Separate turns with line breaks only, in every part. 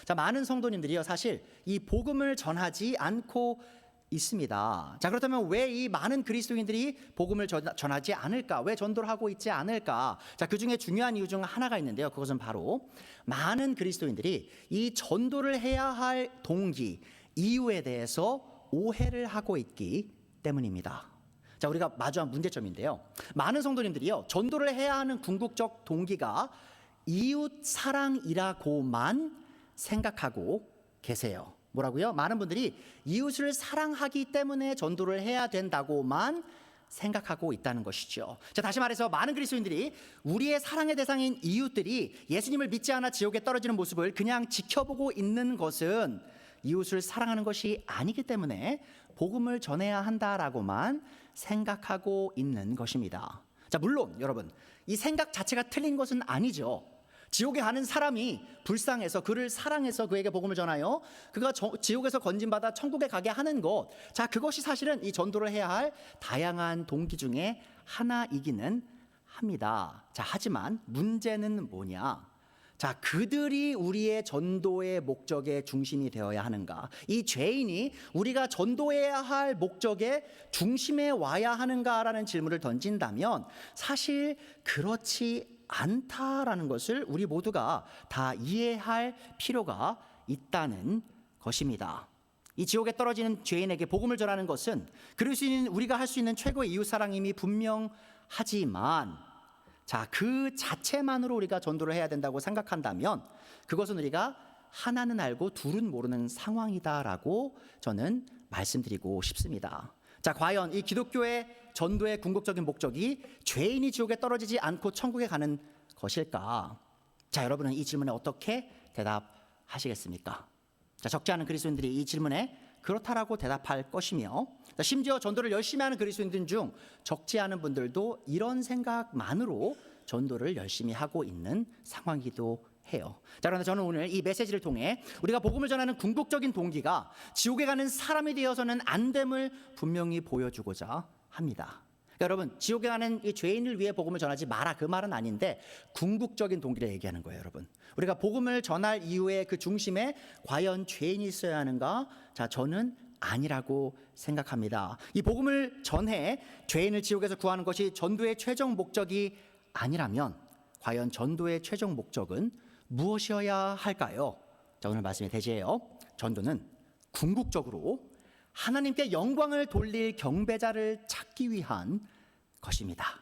자, 많은 성도님들이요, 사실 이 복음을 전하지 않고 있습니다. 자, 그렇다면 왜 이 많은 그리스도인들이 복음을 전하지 않을까? 왜 전도를 하고 있지 않을까? 자, 그 중에 중요한 이유 중 하나가 있는데요. 그것은 바로 많은 그리스도인들이 이 전도를 해야 할 동기, 이유에 대해서 오해를 하고 있기 때문입니다. 자, 우리가 마주한 문제점인데요. 많은 성도님들이요, 전도를 해야 하는 궁극적 동기가 이웃 사랑이라고만 생각하고 계세요. 뭐라고요? 많은 분들이 이웃을 사랑하기 때문에 전도를 해야 된다고만 생각하고 있다는 것이죠. 자, 다시 말해서 많은 그리스도인들이 우리의 사랑의 대상인 이웃들이 예수님을 믿지 않아 지옥에 떨어지는 모습을 그냥 지켜보고 있는 것은 이웃을 사랑하는 것이 아니기 때문에 복음을 전해야 한다라고만 생각하고 있는 것입니다. 자, 물론 여러분, 이 생각 자체가 틀린 것은 아니죠. 지옥에 가는 사람이 불쌍해서 그를 사랑해서 그에게 복음을 전하여 그가 지옥에서 건진받아 천국에 가게 하는 것, 자, 그것이 사실은 이 전도를 해야 할 다양한 동기 중에 하나이기는 합니다. 자, 하지만 문제는 뭐냐? 자, 그들이 우리의 전도의 목적의 중심이 되어야 하는가? 이 죄인이 우리가 전도해야 할 목적의 중심에 와야 하는가라는 질문을 던진다면 사실 그렇지 않다라는 것을 우리 모두가 다 이해할 필요가 있다는 것입니다. 이 지옥에 떨어지는 죄인에게 복음을 전하는 것은 그럴 수 있는, 우리가 할 수 있는 최고의 이웃사랑임이 분명하지만, 자, 그 자체만으로 우리가 전도를 해야 된다고 생각한다면 그것은 우리가 하나는 알고 둘은 모르는 상황이다라고 저는 말씀드리고 싶습니다. 자, 과연 이 기독교의 전도의 궁극적인 목적이 죄인이 지옥에 떨어지지 않고 천국에 가는 것일까? 자, 여러분은 이 질문에 어떻게 대답하시겠습니까? 자, 적지 않은 그리스도인들이 이 질문에 그렇다라고 대답할 것이며, 자, 심지어 전도를 열심히 하는 그리스도인들 중 적지 않은 분들도 이런 생각만으로 전도를 열심히 하고 있는 상황이기도 해요. 자, 그런데 저는 오늘 이 메시지를 통해 우리가 복음을 전하는 궁극적인 동기가 지옥에 가는 사람이 되어서는 안 됨을 분명히 보여주고자 합니다. 그러니까 여러분, 지옥에 가는 이 죄인을 위해 복음을 전하지 마라, 그 말은 아닌데 궁극적인 동기를 얘기하는 거예요. 여러분, 우리가 복음을 전할 이유의 그 중심에 과연 죄인이 있어야 하는가? 자, 저는 아니라고 생각합니다. 이 복음을 전해 죄인을 지옥에서 구하는 것이 전도의 최종 목적이 아니라면 과연 전도의 최종 목적은 무엇이어야 할까요? 자, 오늘 말씀의 대지예요. 전도는 궁극적으로 하나님께 영광을 돌릴 경배자를 찾기 위한 것입니다.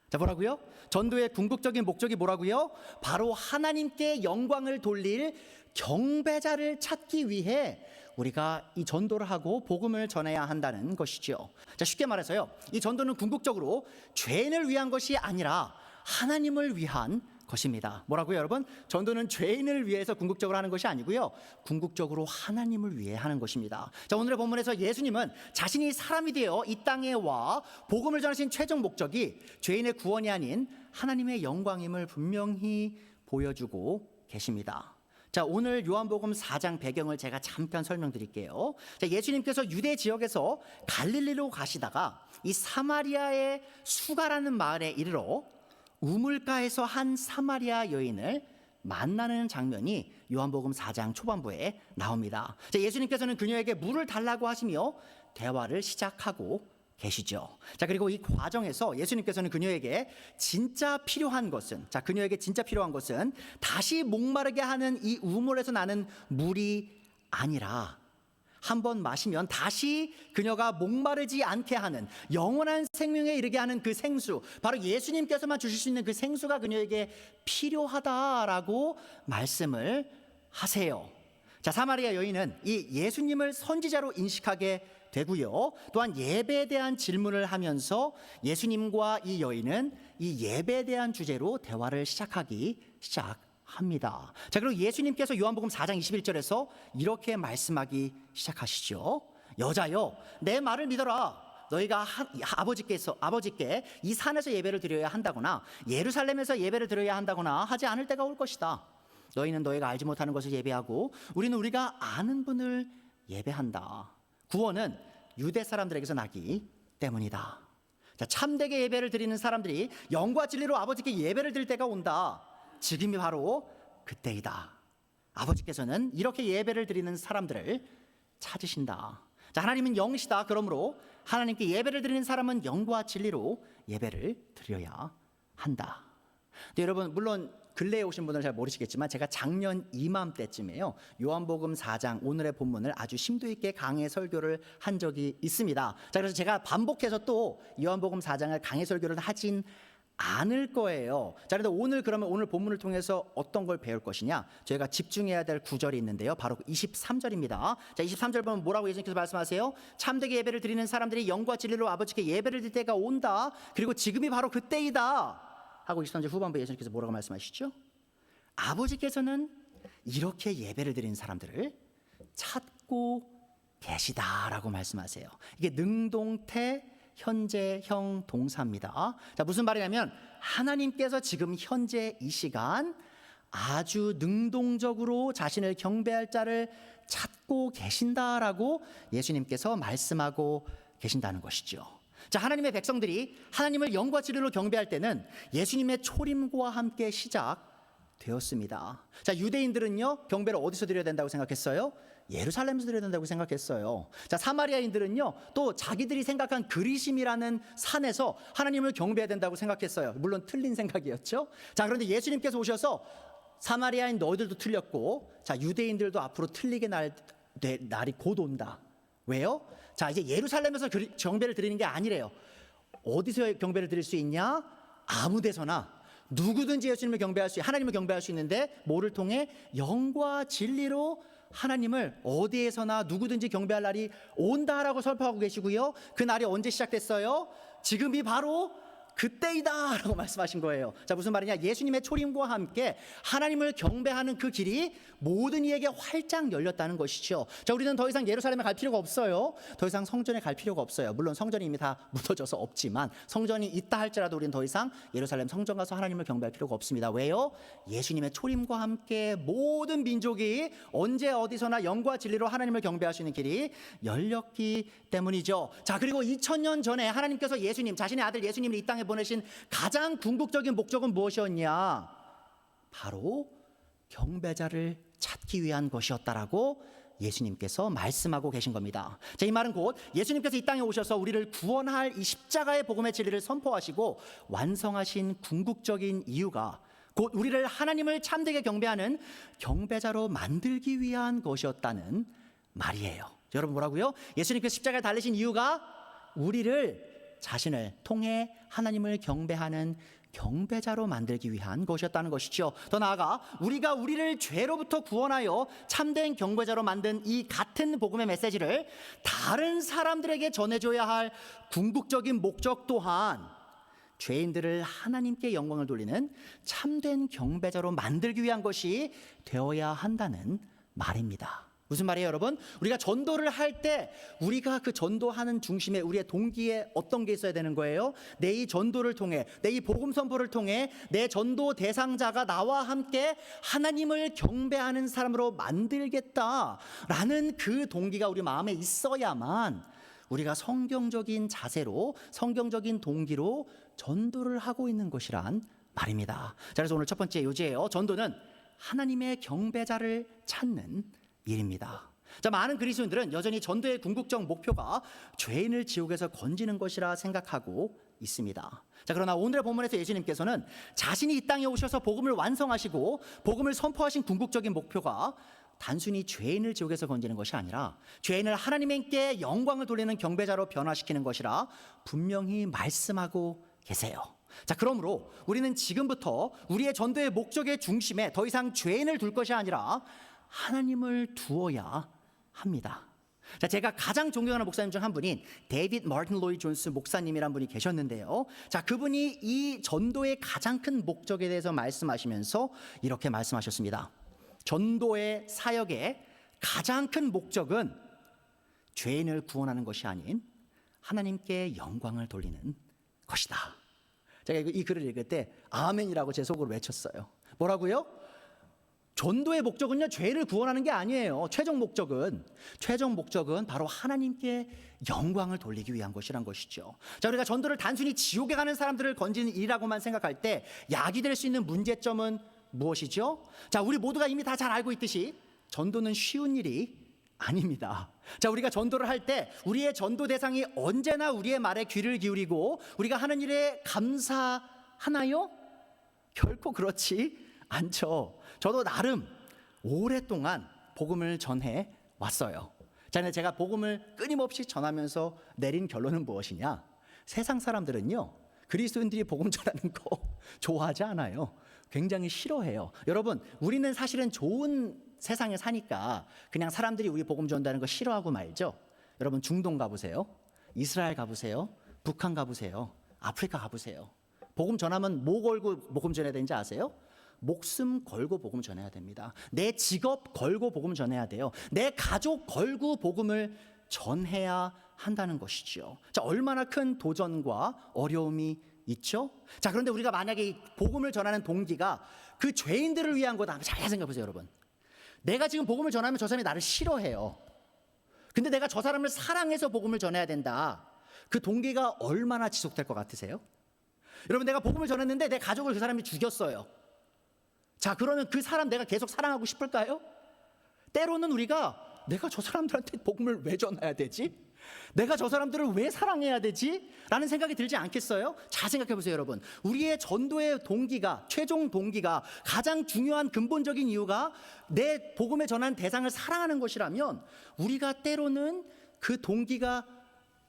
자, 뭐라고요? 전도의 궁극적인 목적이 뭐라고요? 바로 하나님께 영광을 돌릴 경배자를 찾기 위해 우리가 이 전도를 하고 복음을 전해야 한다는 것이죠. 자, 쉽게 말해서요, 이 전도는 궁극적으로 죄인을 위한 것이 아니라 하나님을 위한 것입니다. 뭐라고요, 여러분? 전도는 죄인을 위해서 궁극적으로 하는 것이 아니고요, 궁극적으로 하나님을 위해 하는 것입니다. 자, 오늘의 본문에서 예수님은 자신이 사람이 되어 이 땅에 와 복음을 전하신 최종 목적이 죄인의 구원이 아닌 하나님의 영광임을 분명히 보여주고 계십니다. 자, 오늘 요한복음 4장 배경을 제가 잠깐 설명드릴게요. 자, 예수님께서 유대 지역에서 갈릴리로 가시다가 이 사마리아의 수가라는 마을에 이르러 우물가에서 한 사마리아 여인을 만나는 장면이 요한복음 4장 초반부에 나옵니다. 자, 예수님께서는 그녀에게 물을 달라고 하시며 대화를 시작하고 계시죠. 자, 그리고 이 과정에서 예수님께서는 그녀에게 진짜 필요한 것은, 자, 그녀에게 진짜 필요한 것은 다시 목마르게 하는 이 우물에서 나는 물이 아니라 한 번 마시면 다시 그녀가 목마르지 않게 하는 영원한 생명에 이르게 하는 그 생수, 바로 예수님께서만 주실 수 있는 그 생수가 그녀에게 필요하다라고 말씀을 하세요. 자, 사마리아 여인은 이 예수님을 선지자로 인식하게 되고요, 또한 예배에 대한 질문을 하면서 예수님과 이 여인은 이 예배에 대한 주제로 대화를 시작합니다. 자, 그리고 예수님께서 요한복음 4장 21절에서 이렇게 말씀하기 시작하시죠. 여자여, 내 말을 믿어라. 너희가 아버지께 이 산에서 예배를 드려야 한다거나 예루살렘에서 예배를 드려야 한다거나 하지 않을 때가 올 것이다. 너희는 너희가 알지 못하는 것을 예배하고 우리는 우리가 아는 분을 예배한다. 구원은 유대 사람들에게서 나기 때문이다. 자, 참되게 예배를 드리는 사람들이 영과 진리로 아버지께 예배를 드릴 때가 온다. 지금이 바로 그때이다. 아버지께서는 이렇게 예배를 드리는 사람들을 찾으신다. 자, 하나님은 영이시다. 그러므로 하나님께 예배를 드리는 사람은 영과 진리로 예배를 드려야 한다. 근데 여러분, 물론 근래에 오신 분들은 잘 모르시겠지만 제가 작년 이맘때쯤에요, 요한복음 4장 오늘의 본문을 아주 심도 있게 강해 설교를 한 적이 있습니다. 자, 그래서 제가 반복해서 또 요한복음 4장을 강해 설교를 하진 않을 거예요. 자, 그런데 오늘 본문을 통해서 어떤 걸 배울 것이냐? 저희가 집중해야 될 구절이 있는데요, 바로 23절입니다. 자, 23절 보면 뭐라고 예수님께서 말씀하세요? 참되게 예배를 드리는 사람들이 영과 진리로 아버지께 예배를 드릴 때가 온다. 그리고 지금이 바로 그때이다. 하고 23절 후반부에 예수님께서 뭐라고 말씀하시죠? 아버지께서는 이렇게 예배를 드리는 사람들을 찾고 계시다라고 말씀하세요. 이게 능동태 현재형 동사입니다. 자, 무슨 말이냐면 하나님께서 지금 현재 이 시간 아주 능동적으로 자신을 경배할 자를 찾고 계신다라고 예수님께서 말씀하고 계신다는 것이죠. 자, 하나님의 백성들이 하나님을 영과 진리로 경배할 때는 예수님의 초림과 함께 시작되었습니다. 자, 유대인들은요, 경배를 어디서 드려야 된다고 생각했어요? 예루살렘에서 드려야 된다고 생각했어요. 자, 사마리아인들은요, 또 자기들이 생각한 그리심이라는 산에서 하나님을 경배해야 된다고 생각했어요. 물론 틀린 생각이었죠. 자, 그런데 예수님께서 오셔서 사마리아인 너희들도 틀렸고, 자, 유대인들도 앞으로 틀리게 날이 곧 온다. 왜요? 자, 이제 예루살렘에서 경배를 드리는 게 아니래요. 어디서 경배를 드릴 수 있냐? 아무 데서나 누구든지 예수님을 경배할 수, 하나님을 경배할 수 있는데 뭐를 통해? 영과 진리로 하나님을 어디에서나 누구든지 경배할 날이 온다라고 설파하고 계시고요. 그 날이 언제 시작됐어요? 지금이 바로 그때이다 라고 말씀하신 거예요. 자, 무슨 말이냐? 예수님의 초림과 함께 하나님을 경배하는 그 길이 모든 이에게 활짝 열렸다는 것이죠. 자, 우리는 더 이상 예루살렘에 갈 필요가 없어요. 더 이상 성전에 갈 필요가 없어요. 물론 성전이 이미 다 무너져서 없지만 성전이 있다 할지라도 우리는 더 이상 예루살렘 성전 가서 하나님을 경배할 필요가 없습니다. 왜요? 예수님의 초림과 함께 모든 민족이 언제 어디서나 영과 진리로 하나님을 경배할 수 있는 길이 열렸기 때문이죠. 자, 그리고 2000년 전에 하나님께서 예수님, 자신의 아들 예수님을 이 땅에 보내신 가장 궁극적인 목적은 무엇이었냐? 바로 경배자를 찾기 위한 것이었다라고 예수님께서 말씀하고 계신 겁니다. 자, 이 말은 곧 예수님께서 이 땅에 오셔서 우리를 구원할 이 십자가의 복음의 진리를 선포하시고 완성하신 궁극적인 이유가 곧 우리를 하나님을 참되게 경배하는 경배자로 만들기 위한 것이었다는 말이에요. 여러분, 뭐라고요? 예수님께서 십자가에 달리신 이유가 우리를 자신을 통해 하나님을 경배하는 경배자로 만들기 위한 것이었다는 것이죠. 더 나아가 우리를 죄로부터 구원하여 참된 경배자로 만든 이 같은 복음의 메시지를 다른 사람들에게 전해줘야 할 궁극적인 목적 또한 죄인들을 하나님께 영광을 돌리는 참된 경배자로 만들기 위한 것이 되어야 한다는 말입니다. 무슨 말이에요, 여러분? 우리가 전도를 할 때 우리가 그 전도하는 중심에 우리의 동기에 어떤 게 있어야 되는 거예요? 내 이 전도를 통해, 내 이 복음 선포를 통해 내 전도 대상자가 나와 함께 하나님을 경배하는 사람으로 만들겠다라는 그 동기가 우리 마음에 있어야만 우리가 성경적인 자세로, 성경적인 동기로 전도를 하고 있는 것이란 말입니다. 자, 그래서 오늘 첫 번째 요지예요. 전도는 하나님의 경배자를 찾는 일입니다. 자, 많은 그리스도인들은 여전히 전도의 궁극적 목표가 죄인을 지옥에서 건지는 것이라 생각하고 있습니다. 자, 그러나 오늘의 본문에서 예수님께서는 자신이 이 땅에 오셔서 복음을 완성하시고 복음을 선포하신 궁극적인 목표가 단순히 죄인을 지옥에서 건지는 것이 아니라 죄인을 하나님께 영광을 돌리는 경배자로 변화시키는 것이라 분명히 말씀하고 계세요. 자, 그러므로 우리는 지금부터 우리의 전도의 목적의 중심에 더 이상 죄인을 둘 것이 아니라 하나님을 두어야 합니다. 자, 제가 가장 존경하는 목사님 중 한 분인 데이빗 마틴 로이 존스 목사님이란 분이 계셨는데요. 자, 그분이 이 전도의 가장 큰 목적에 대해서 말씀하시면서 이렇게 말씀하셨습니다. 전도의 사역의 가장 큰 목적은 죄인을 구원하는 것이 아닌 하나님께 영광을 돌리는 것이다. 제가 이 글을 읽을 때 아멘이라고 제 속으로 외쳤어요. 뭐라고요? 전도의 목적은요, 죄를 구원하는 게 아니에요. 최종 목적은 바로 하나님께 영광을 돌리기 위한 것이란 것이죠. 자, 우리가 전도를 단순히 지옥에 가는 사람들을 건지는 일이라고만 생각할 때 약이 될 수 있는 문제점은 무엇이죠? 자, 우리 모두가 이미 다 잘 알고 있듯이 전도는 쉬운 일이 아닙니다. 자, 우리가 전도를 할 때 우리의 전도 대상이 언제나 우리의 말에 귀를 기울이고 우리가 하는 일에 감사하나요? 결코 그렇지 않죠. 저도 나름 오랫동안 복음을 전해 왔어요. 자, 근데 제가 복음을 끊임없이 전하면서 내린 결론은 무엇이냐? 세상 사람들은요, 그리스도인들이 복음 전하는 거 좋아하지 않아요. 굉장히 싫어해요. 여러분, 우리는 사실은 좋은 세상에 사니까 그냥 사람들이 우리 복음 전하는 거 싫어하고 말죠. 여러분, 중동 가보세요. 이스라엘 가보세요. 북한 가보세요. 아프리카 가보세요. 복음 전하면 뭐 걸고 복음 전해야 되는지 아세요? 목숨 걸고 복음 전해야 됩니다. 내 직업 걸고 복음 전해야 돼요. 내 가족 걸고 복음을 전해야 한다는 것이죠. 자, 얼마나 큰 도전과 어려움이 있죠? 자, 그런데 우리가 만약에 이 복음을 전하는 동기가 그 죄인들을 위한 거다. 잘 생각해 보세요, 여러분. 내가 지금 복음을 전하면 저 사람이 나를 싫어해요. 근데 내가 저 사람을 사랑해서 복음을 전해야 된다. 그 동기가 얼마나 지속될 것 같으세요? 여러분, 내가 복음을 전했는데 내 가족을 그 사람이 죽였어요. 자, 그러면 그 사람 내가 계속 사랑하고 싶을까요? 때로는 우리가 내가 저 사람들한테 복음을 왜 전해야 되지? 내가 저 사람들을 왜 사랑해야 되지? 라는 생각이 들지 않겠어요? 잘 생각해 보세요, 여러분. 우리의 전도의 동기가, 최종 동기가, 가장 중요한 근본적인 이유가 내 복음에 전한 대상을 사랑하는 것이라면 우리가 때로는 그 동기가,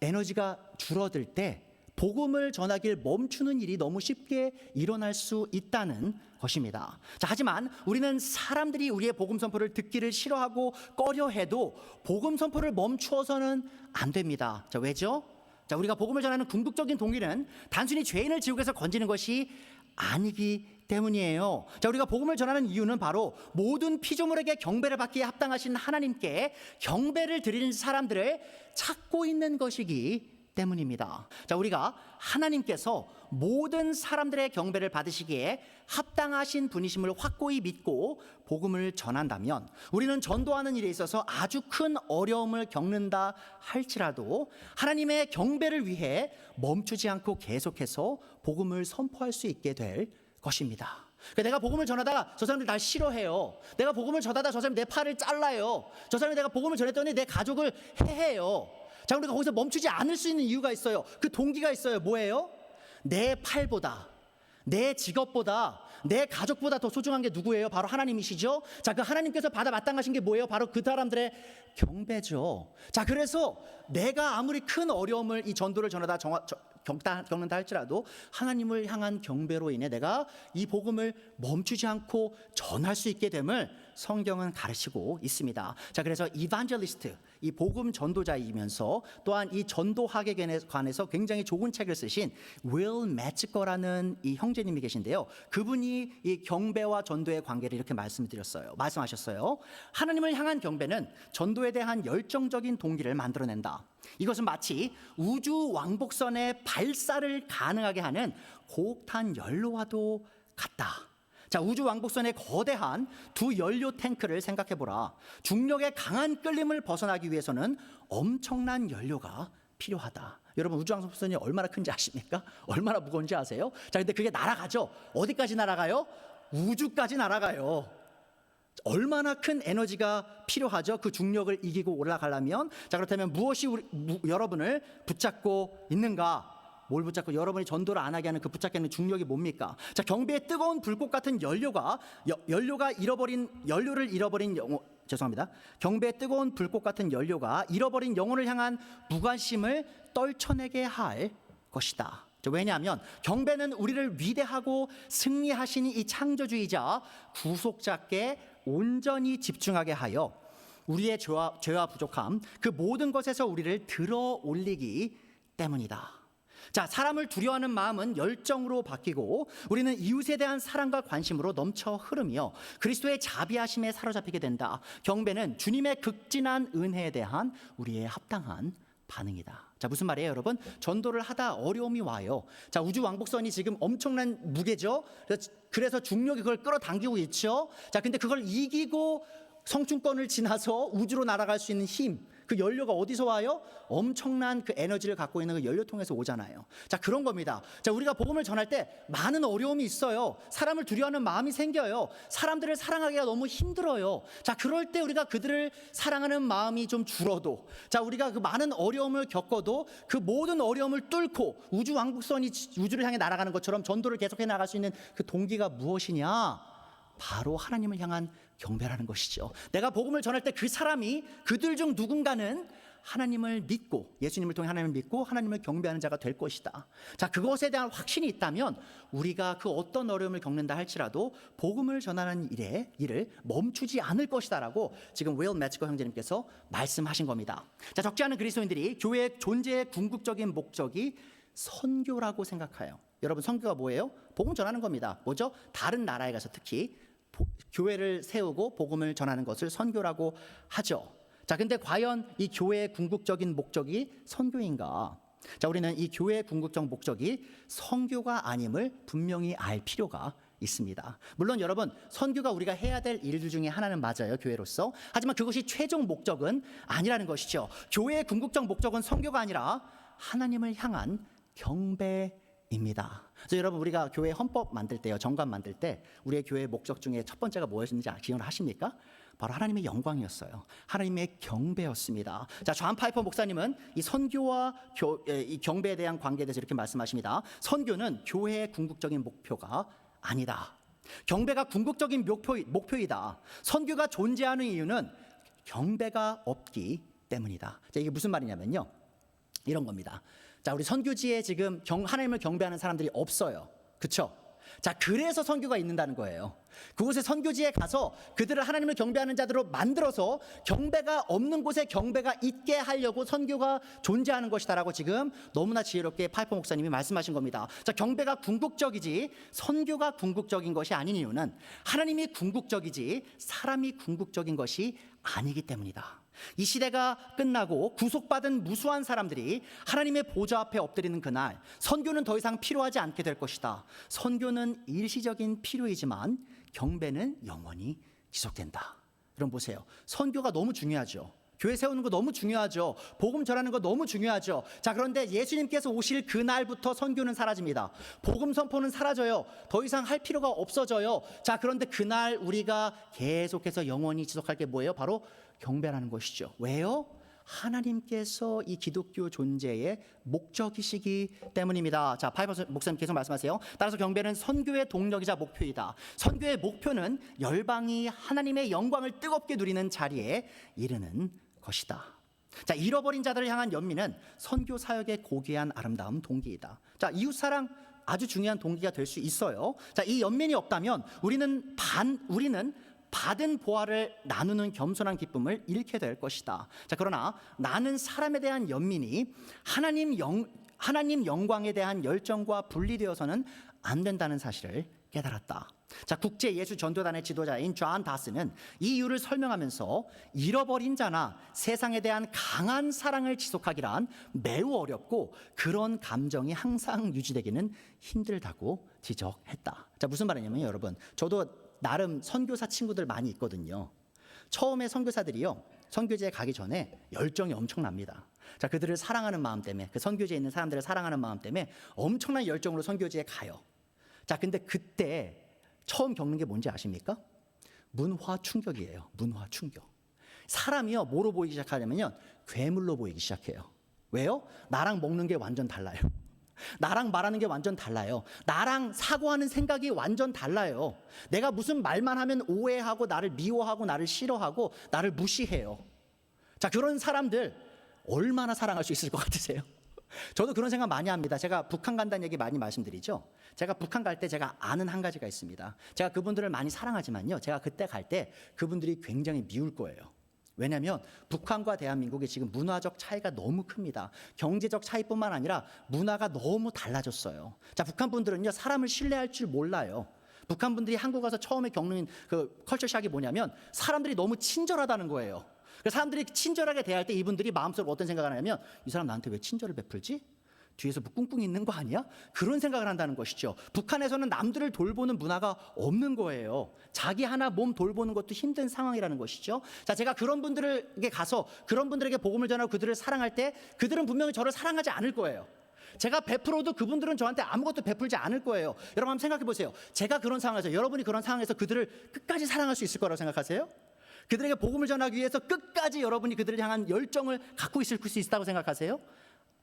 에너지가 줄어들 때 복음을 전하길 멈추는 일이 너무 쉽게 일어날 수 있다는 것입니다. 자, 하지만 우리는 사람들이 우리의 복음 선포를 듣기를 싫어하고 꺼려해도 복음 선포를 멈추어서는 안 됩니다. 자, 왜죠? 자, 우리가 복음을 전하는 궁극적인 동기는 단순히 죄인을 지옥에서 건지는 것이 아니기 때문이에요. 자, 우리가 복음을 전하는 이유는 바로 모든 피조물에게 경배를 받기에 합당하신 하나님께 경배를 드리는 사람들을 찾고 있는 것이기 때문입니다. 자, 우리가 하나님께서 모든 사람들의 경배를 받으시기에 합당하신 분이심을 확고히 믿고 복음을 전한다면 우리는 전도하는 일에 있어서 아주 큰 어려움을 겪는다 할지라도 하나님의 경배를 위해 멈추지 않고 계속해서 복음을 선포할 수 있게 될 것입니다. 내가 복음을 전하다가 저 사람들 날 싫어해요. 내가 복음을 전하다가 저 사람이 내 팔을 잘라요. 저 사람이 내가 복음을 전했더니 내 가족을 해해요. 자, 우리가 거기서 멈추지 않을 수 있는 이유가 있어요. 그 동기가 있어요. 뭐예요? 내 팔보다, 내 직업보다, 내 가족보다 더 소중한 게 누구예요? 바로 하나님이시죠. 자, 그 하나님께서 받아 마땅하신 게 뭐예요? 바로 그 사람들의 경배죠. 자, 그래서 내가 아무리 큰 어려움을 이 전도를 전하다 겪는다 할지라도 하나님을 향한 경배로 인해 내가 이 복음을 멈추지 않고 전할 수 있게 됨을 성경은 가르치고 있습니다. 자, 그래서 이반젤리스트, 이 복음 전도자이면서 또한 이 전도학에 관해서 굉장히 좋은 책을 쓰신 윌 매츠거라는 이 형제님이 계신데요. 그분이 이 경배와 전도의 관계를 이렇게 말씀하셨어요. 하나님을 향한 경배는 전도에 대한 열정적인 동기를 만들어낸다. 이것은 마치 우주 왕복선의 발사를 가능하게 하는 고옥탄 연료와도 같다. 자, 우주 왕복선의 거대한 두 연료 탱크를 생각해 보라. 중력의 강한 끌림을 벗어나기 위해서는 엄청난 연료가 필요하다. 여러분, 우주 왕복선이 얼마나 큰지 아십니까? 얼마나 무거운지 아세요? 자, 근데 그게 날아가죠. 어디까지 날아가요? 우주까지 날아가요. 얼마나 큰 에너지가 필요하죠? 그 중력을 이기고 올라가려면. 자, 그렇다면 무엇이 여러분을 붙잡고 있는가? 뭘 붙잡고 여러분이 전도를 안 하게 하는 그 붙잡게 하는 중력이 뭡니까? 자, 경배의 뜨거운 불꽃 같은 경배의 뜨거운 불꽃 같은 연료가 잃어버린 영혼을 향한 무관심을 떨쳐내게 할 것이다. 왜냐하면 경배는 우리를 위대하고 승리하신 이 창조주이자 구속자께 온전히 집중하게 하여 우리의 죄와 부족함, 그 모든 것에서 우리를 들어 올리기 때문이다. 자, 사람을 두려워하는 마음은 열정으로 바뀌고 우리는 이웃에 대한 사랑과 관심으로 넘쳐 흐르며 그리스도의 자비하심에 사로잡히게 된다. 경배는 주님의 극진한 은혜에 대한 우리의 합당한 반응이다. 자, 무슨 말이에요, 여러분? 전도를 하다 어려움이 와요. 자, 우주 왕복선이 지금 엄청난 무게죠. 그래서 중력이 그걸 끌어당기고 있죠. 자, 근데 그걸 이기고 성층권을 지나서 우주로 날아갈 수 있는 힘, 그 연료가 어디서 와요? 엄청난 그 에너지를 갖고 있는 그 연료통에서 오잖아요. 자, 그런 겁니다. 자, 우리가 복음을 전할 때 많은 어려움이 있어요. 사람을 두려워하는 마음이 생겨요. 사람들을 사랑하기가 너무 힘들어요. 자, 그럴 때 우리가 그들을 사랑하는 마음이 좀 줄어도, 자, 우리가 그 많은 어려움을 겪어도 그 모든 어려움을 뚫고 우주 왕복선이 우주를 향해 날아가는 것처럼 전도를 계속해 나갈 수 있는 그 동기가 무엇이냐? 바로 하나님을 향한 경배라는 것이죠. 내가 복음을 전할 때 그 사람이, 그들 중 누군가는 하나님을 믿고, 예수님을 통해 하나님을 믿고 하나님을 경배하는 자가 될 것이다. 자, 그것에 대한 확신이 있다면 우리가 그 어떤 어려움을 겪는다 할지라도 복음을 전하는 일을 멈추지 않을 것이다라고 지금 웨일 매츠거 형제님께서 말씀하신 겁니다. 자, 적지 않은 그리스도인들이 교회의 존재의 궁극적인 목적이 선교라고 생각해요. 여러분, 선교가 뭐예요? 복음 전하는 겁니다. 뭐죠? 다른 나라에 가서 특히 교회를 세우고 복음을 전하는 것을 선교라고 하죠. 자, 근데 과연 이 교회의 궁극적인 목적이 선교인가? 자, 우리는 이 교회의 궁극적 목적이 선교가 아님을 분명히 알 필요가 있습니다. 물론 여러분, 선교가 우리가 해야 될 일들 중에 하나는 맞아요, 교회로서. 하지만 그것이 최종 목적은 아니라는 것이죠. 교회의 궁극적 목적은 선교가 아니라 하나님을 향한 경배입니다. 그래서 여러분, 우리가 교회 헌법 만들 때요, 정관 만들 때 우리의 교회의 목적 중에 첫 번째가 무엇인지 기억을 하십니까? 바로 하나님의 영광이었어요. 하나님의 경배였습니다. 자, 존 파이퍼 목사님은 이 선교와 이 경배에 대한 관계에 대해서 이렇게 말씀하십니다. 선교는 교회의 궁극적인 목표가 아니다. 경배가 궁극적인 목표이다. 선교가 존재하는 이유는 경배가 없기 때문이다. 자, 이게 무슨 말이냐면요, 이런 겁니다. 자, 우리 선교지에 지금 하나님을 경배하는 사람들이 없어요. 그렇죠? 자, 그래서 선교가 있는다는 거예요. 그곳에 선교지에 가서 그들을 하나님을 경배하는 자들로 만들어서 경배가 없는 곳에 경배가 있게 하려고 선교가 존재하는 것이다라고 지금 너무나 지혜롭게 파이퍼 목사님이 말씀하신 겁니다. 자, 경배가 궁극적이지 선교가 궁극적인 것이 아닌 이유는 하나님이 궁극적이지 사람이 궁극적인 것이 아니기 때문이다. 이 시대가 끝나고 구속받은 무수한 사람들이 하나님의 보좌 앞에 엎드리는 그날, 선교는 더 이상 필요하지 않게 될 것이다. 선교는 일시적인 필요이지만 경배는 영원히 지속된다. 여러분 보세요. 선교가 너무 중요하죠. 교회 세우는 거 너무 중요하죠. 복음 전하는 거 너무 중요하죠. 자, 그런데 예수님께서 오실 그날부터 선교는 사라집니다. 복음 선포는 사라져요. 더 이상 할 필요가 없어져요. 자, 그런데 그날 우리가 계속해서 영원히 지속할 게 뭐예요? 바로 경배라는 것이죠. 왜요? 하나님께서 이 기독교 존재의 목적이시기 때문입니다. 자, 파이퍼 목사님 계속 말씀하세요. 따라서 경배는 선교의 동력이자 목표이다. 선교의 목표는 열방이 하나님의 영광을 뜨겁게 누리는 자리에 이르는 것이다. 자, 잃어버린 자들을 향한 연민은 선교 사역의 고귀한 아름다움 동기이다. 자, 이웃사랑 아주 중요한 동기가 될 수 있어요. 자, 이 연민이 없다면 우리는 받은 보화를 나누는 겸손한 기쁨을 잃게 될 것이다. 자, 그러나 나는 사람에 대한 연민이 하나님 영광에 대한 열정과 분리되어서는 안 된다는 사실을 깨달았다. 자, 국제 예수 전도단의 지도자인 존 다스는 이 이유를 설명하면서 잃어버린 자나 세상에 대한 강한 사랑을 지속하기란 매우 어렵고 그런 감정이 항상 유지되기는 힘들다고 지적했다. 자, 무슨 말이냐면 여러분, 저도 나름 선교사 친구들 많이 있거든요. 처음에 선교사들이요, 선교지에 가기 전에 열정이 엄청납니다. 자, 그들을 사랑하는 마음 때문에, 그 선교지에 있는 사람들을 사랑하는 마음 때문에 엄청난 열정으로 선교지에 가요. 자, 근데 그때 처음 겪는 게 뭔지 아십니까? 문화 충격이에요. 문화 충격. 사람이요, 뭐로 보이기 시작하냐면요, 괴물로 보이기 시작해요. 왜요? 나랑 먹는 게 완전 달라요. 나랑 말하는 게 완전 달라요. 나랑 사고하는 생각이 완전 달라요. 내가 무슨 말만 하면 오해하고 나를 미워하고 나를 싫어하고 나를 무시해요. 자, 그런 사람들 얼마나 사랑할 수 있을 것 같으세요? 저도 그런 생각 많이 합니다. 제가 북한 간다는 얘기 많이 말씀드리죠. 제가 북한 갈 때 제가 아는 한 가지가 있습니다. 제가 그분들을 많이 사랑하지만요, 제가 그때 갈 때 그분들이 굉장히 미울 거예요. 왜냐하면 북한과 대한민국의 지금 문화적 차이가 너무 큽니다. 경제적 차이뿐만 아니라 문화가 너무 달라졌어요. 자, 북한 분들은요, 사람을 신뢰할 줄 몰라요. 북한 분들이 한국 와서 처음에 겪는 그 컬처 샥이 뭐냐면 사람들이 너무 친절하다는 거예요. 그래서 사람들이 친절하게 대할 때 이분들이 마음속으로 어떤 생각을 하냐면 이 사람 나한테 왜 친절을 베풀지? 뒤에서 뭐 꿍꿍 있는 거 아니야? 그런 생각을 한다는 것이죠. 북한에서는 남들을 돌보는 문화가 없는 거예요. 자기 하나 몸 돌보는 것도 힘든 상황이라는 것이죠. 자, 제가 그런 분들에게 가서 그런 분들에게 복음을 전하고 그들을 사랑할 때 그들은 분명히 저를 사랑하지 않을 거예요. 제가 베풀어도 그분들은 저한테 아무것도 베풀지 않을 거예요. 여러분 한번 생각해 보세요. 제가 그런 상황에서, 여러분이 그런 상황에서 그들을 끝까지 사랑할 수 있을 거라고 생각하세요? 그들에게 복음을 전하기 위해서 끝까지 여러분이 그들을 향한 열정을 갖고 있을 수 있다고 생각하세요?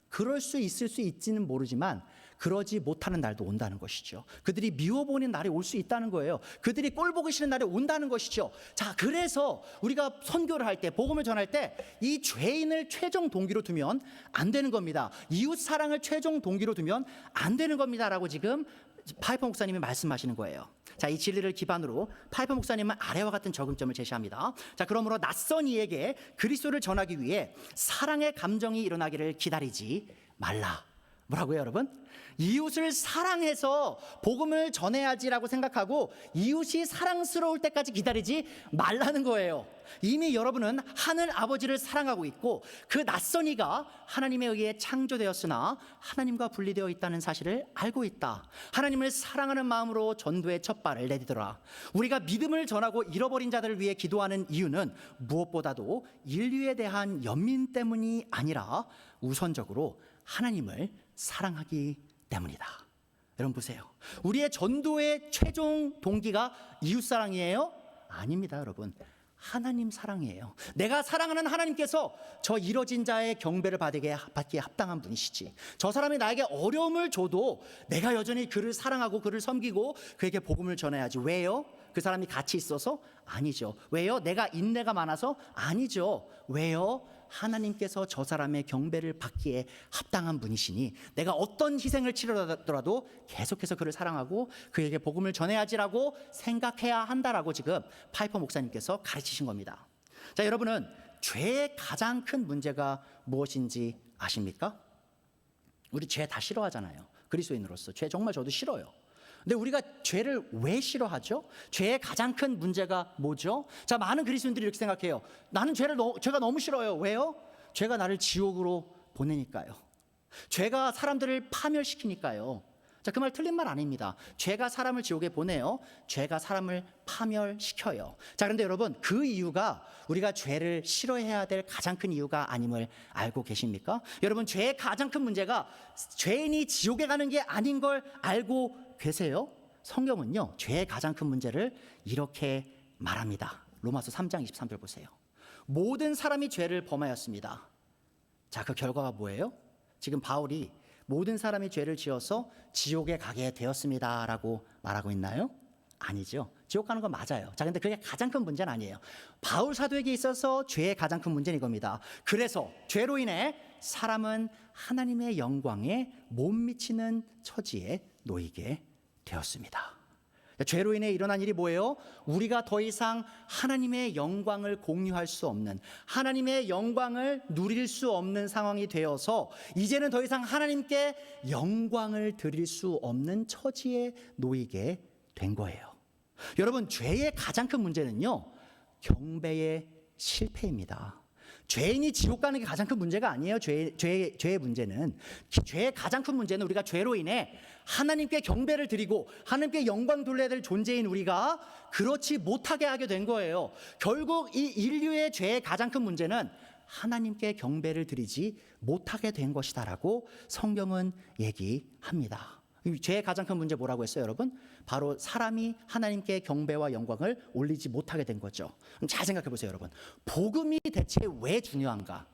그럴 수 있을 수 있지는 모르지만 그러지 못하는 날도 온다는 것이죠. 그들이 미워보는 날이 올 수 있다는 거예요. 그들이 꼴 보기 싫은 날이 온다는 것이죠. 자, 그래서 우리가 선교를 할 때, 복음을 전할 때 이 죄인을 최종 동기로 두면 안 되는 겁니다. 이웃 사랑을 최종 동기로 두면 안 되는 겁니다라고 지금 파이퍼 목사님이 말씀하시는 거예요. 자, 이 진리를 기반으로 파이퍼 목사님은 아래와 같은 적용점을 제시합니다. 자, 그러므로 낯선 이에게 그리스도를 전하기 위해 사랑의 감정이 일어나기를 기다리지 말라. 뭐라고요, 여러분? 이웃을 사랑해서 복음을 전해야지라고 생각하고 이웃이 사랑스러울 때까지 기다리지 말라는 거예요. 이미 여러분은 하늘 아버지를 사랑하고 있고 그 낯선 이가 하나님에 의해 창조되었으나 하나님과 분리되어 있다는 사실을 알고 있다. 하나님을 사랑하는 마음으로 전도의 첫 발을 내디뎌라. 우리가 믿음을 전하고 잃어버린 자들을 위해 기도하는 이유는 무엇보다도 인류에 대한 연민 때문이 아니라 우선적으로 하나님을 사랑하기 때문이다. 여러분 보세요. 우리의 전도의 최종 동기가 이웃사랑이에요? 아닙니다, 여러분. 하나님 사랑이에요. 내가 사랑하는 하나님께서 저 이뤄진 자의 경배를 받기에 합당한 분이시지. 저 사람이 나에게 어려움을 줘도 내가 여전히 그를 사랑하고 그를 섬기고 그에게 복음을 전해야지. 왜요? 그 사람이 같이 있어서? 아니죠. 왜요? 내가 인내가 많아서? 아니죠. 왜요? 하나님께서 저 사람의 경배를 받기에 합당한 분이시니 내가 어떤 희생을 치르더라도 계속해서 그를 사랑하고 그에게 복음을 전해야지라고 생각해야 한다라고 지금 파이퍼 목사님께서 가르치신 겁니다. 자, 여러분은 죄의 가장 큰 문제가 무엇인지 아십니까? 우리 죄 다 싫어하잖아요. 그리스도인으로서 죄 정말 저도 싫어요. 근데 우리가 죄를 왜 싫어하죠? 죄의 가장 큰 문제가 뭐죠? 자, 많은 그리스도인들이 이렇게 생각해요. 나는 죄가 너무 싫어요. 왜요? 죄가 나를 지옥으로 보내니까요. 죄가 사람들을 파멸시키니까요. 자, 그 말 틀린 말 아닙니다. 죄가 사람을 지옥에 보내요. 죄가 사람을 파멸시켜요. 자, 그런데 여러분, 그 이유가 우리가 죄를 싫어해야 될 가장 큰 이유가 아님을 알고 계십니까? 여러분, 죄의 가장 큰 문제가 죄인이 지옥에 가는 게 아닌 걸 알고 계세요? 성경은요, 죄의 가장 큰 문제를 이렇게 말합니다. 로마서 3장 23절 보세요. 모든 사람이 죄를 범하였습니다. 자, 그 결과가 뭐예요? 지금 바울이 모든 사람이 죄를 지어서 지옥에 가게 되었습니다 라고 말하고 있나요? 아니죠. 지옥 가는 건 맞아요. 자, 근데 그게 가장 큰 문제는 아니에요. 바울 사도에게 있어서 죄의 가장 큰 문제는 이겁니다. 그래서 죄로 인해 사람은 하나님의 영광에 못 미치는 처지에 놓이게 되었습니다. 죄로 인해 일어난 일이 뭐예요? 우리가 더 이상 하나님의 영광을 공유할 수 없는, 하나님의 영광을 누릴 수 없는 상황이 되어서 이제는 더 이상 하나님께 영광을 드릴 수 없는 처지에 놓이게 된 거예요. 여러분, 죄의 가장 큰 문제는요, 경배의 실패입니다. 죄인이 지옥 가는 게 가장 큰 문제가 아니에요. 죄의 문제는, 죄의 가장 큰 문제는 우리가 죄로 인해 하나님께 경배를 드리고 하나님께 영광 돌려야 될 존재인 우리가 그렇지 못하게 하게 된 거예요. 결국 이 인류의 죄의 가장 큰 문제는 하나님께 경배를 드리지 못하게 된 것이다라고 성경은 얘기합니다. 죄의 가장 큰 문제 뭐라고 했어요, 여러분? 바로 사람이 하나님께 경배와 영광을 올리지 못하게 된 거죠. 잘 생각해 보세요, 여러분. 복음이 대체 왜 중요한가?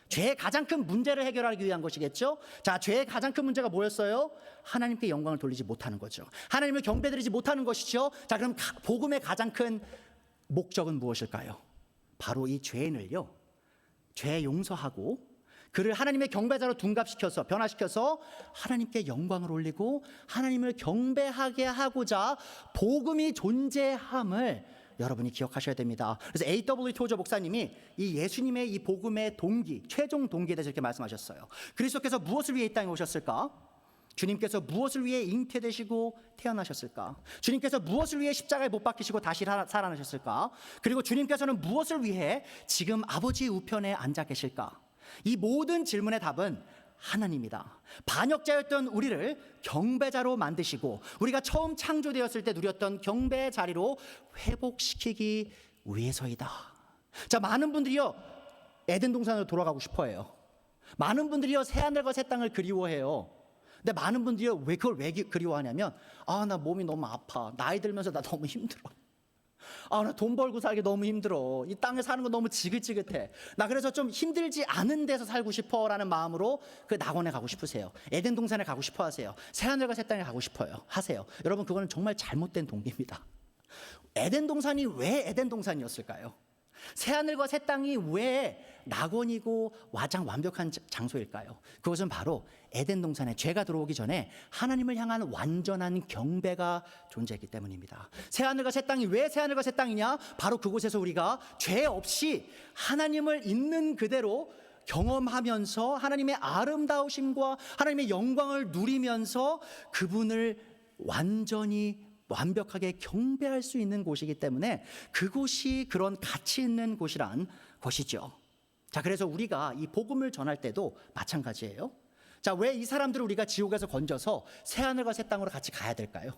죄의 가장 큰 문제를 해결하기 위한 것이겠죠? 자, 죄의 가장 큰 문제가 뭐였어요? 하나님께 영광을 돌리지 못하는 거죠. 하나님을 경배드리지 못하는 것이죠. 자, 그럼 복음의 가장 큰 목적은 무엇일까요? 바로 이 죄인을요, 죄 용서하고 그를 하나님의 경배자로 둔갑시켜서, 변화시켜서 하나님께 영광을 올리고 하나님을 경배하게 하고자 복음이 존재함을 여러분이 기억하셔야 됩니다. 그래서 A.W. 토저 목사님이 이 예수님의 이 복음의 동기, 최종 동기에 대해서 이렇게 말씀하셨어요. 그리스도께서 무엇을 위해 이 땅에 오셨을까? 주님께서 무엇을 위해 잉태되시고 태어나셨을까? 주님께서 무엇을 위해 십자가에 못 박히시고 다시 살아나셨을까? 그리고 주님께서는 무엇을 위해 지금 아버지의 우편에 앉아 계실까? 이 모든 질문의 답은 하나님이다. 반역자였던 우리를 경배자로 만드시고 우리가 처음 창조되었을 때 누렸던 경배의 자리로 회복시키기 위해서이다. 자, 많은 분들이요 에덴 동산으로 돌아가고 싶어해요. 많은 분들이요 새하늘과 새 땅을 그리워해요. 근데 많은 분들이요 왜 그리워하냐면 나 몸이 너무 아파. 나이 들면서 나 너무 힘들어. 나 돈 벌고 살기 너무 힘들어. 이 땅에 사는 거 너무 지긋지긋해. 나 그래서 좀 힘들지 않은 데서 살고 싶어라는 마음으로 그 낙원에 가고 싶으세요. 에덴 동산에 가고 싶어 하세요. 새하늘과 새 땅에 가고 싶어요. 하세요. 여러분 그거는 정말 잘못된 동기입니다. 에덴 동산이 왜 에덴 동산이었을까요? 새하늘과 새 땅이 왜 낙원이고 가장 완벽한 장소일까요? 그것은 바로 에덴 동산에 죄가 들어오기 전에 하나님을 향한 완전한 경배가 존재했기 때문입니다. 새하늘과 새 땅이 왜 새하늘과 새 땅이냐? 바로 그곳에서 우리가 죄 없이 하나님을 있는 그대로 경험하면서 하나님의 아름다우심과 하나님의 영광을 누리면서 그분을 완벽하게 경배할 수 있는 곳이기 때문에 그곳이 그런 가치 있는 곳이란 것이죠. 자, 그래서 우리가 이 복음을 전할 때도 마찬가지예요. 자, 왜 이 사람들을 우리가 지옥에서 건져서 새하늘과 새 땅으로 같이 가야 될까요?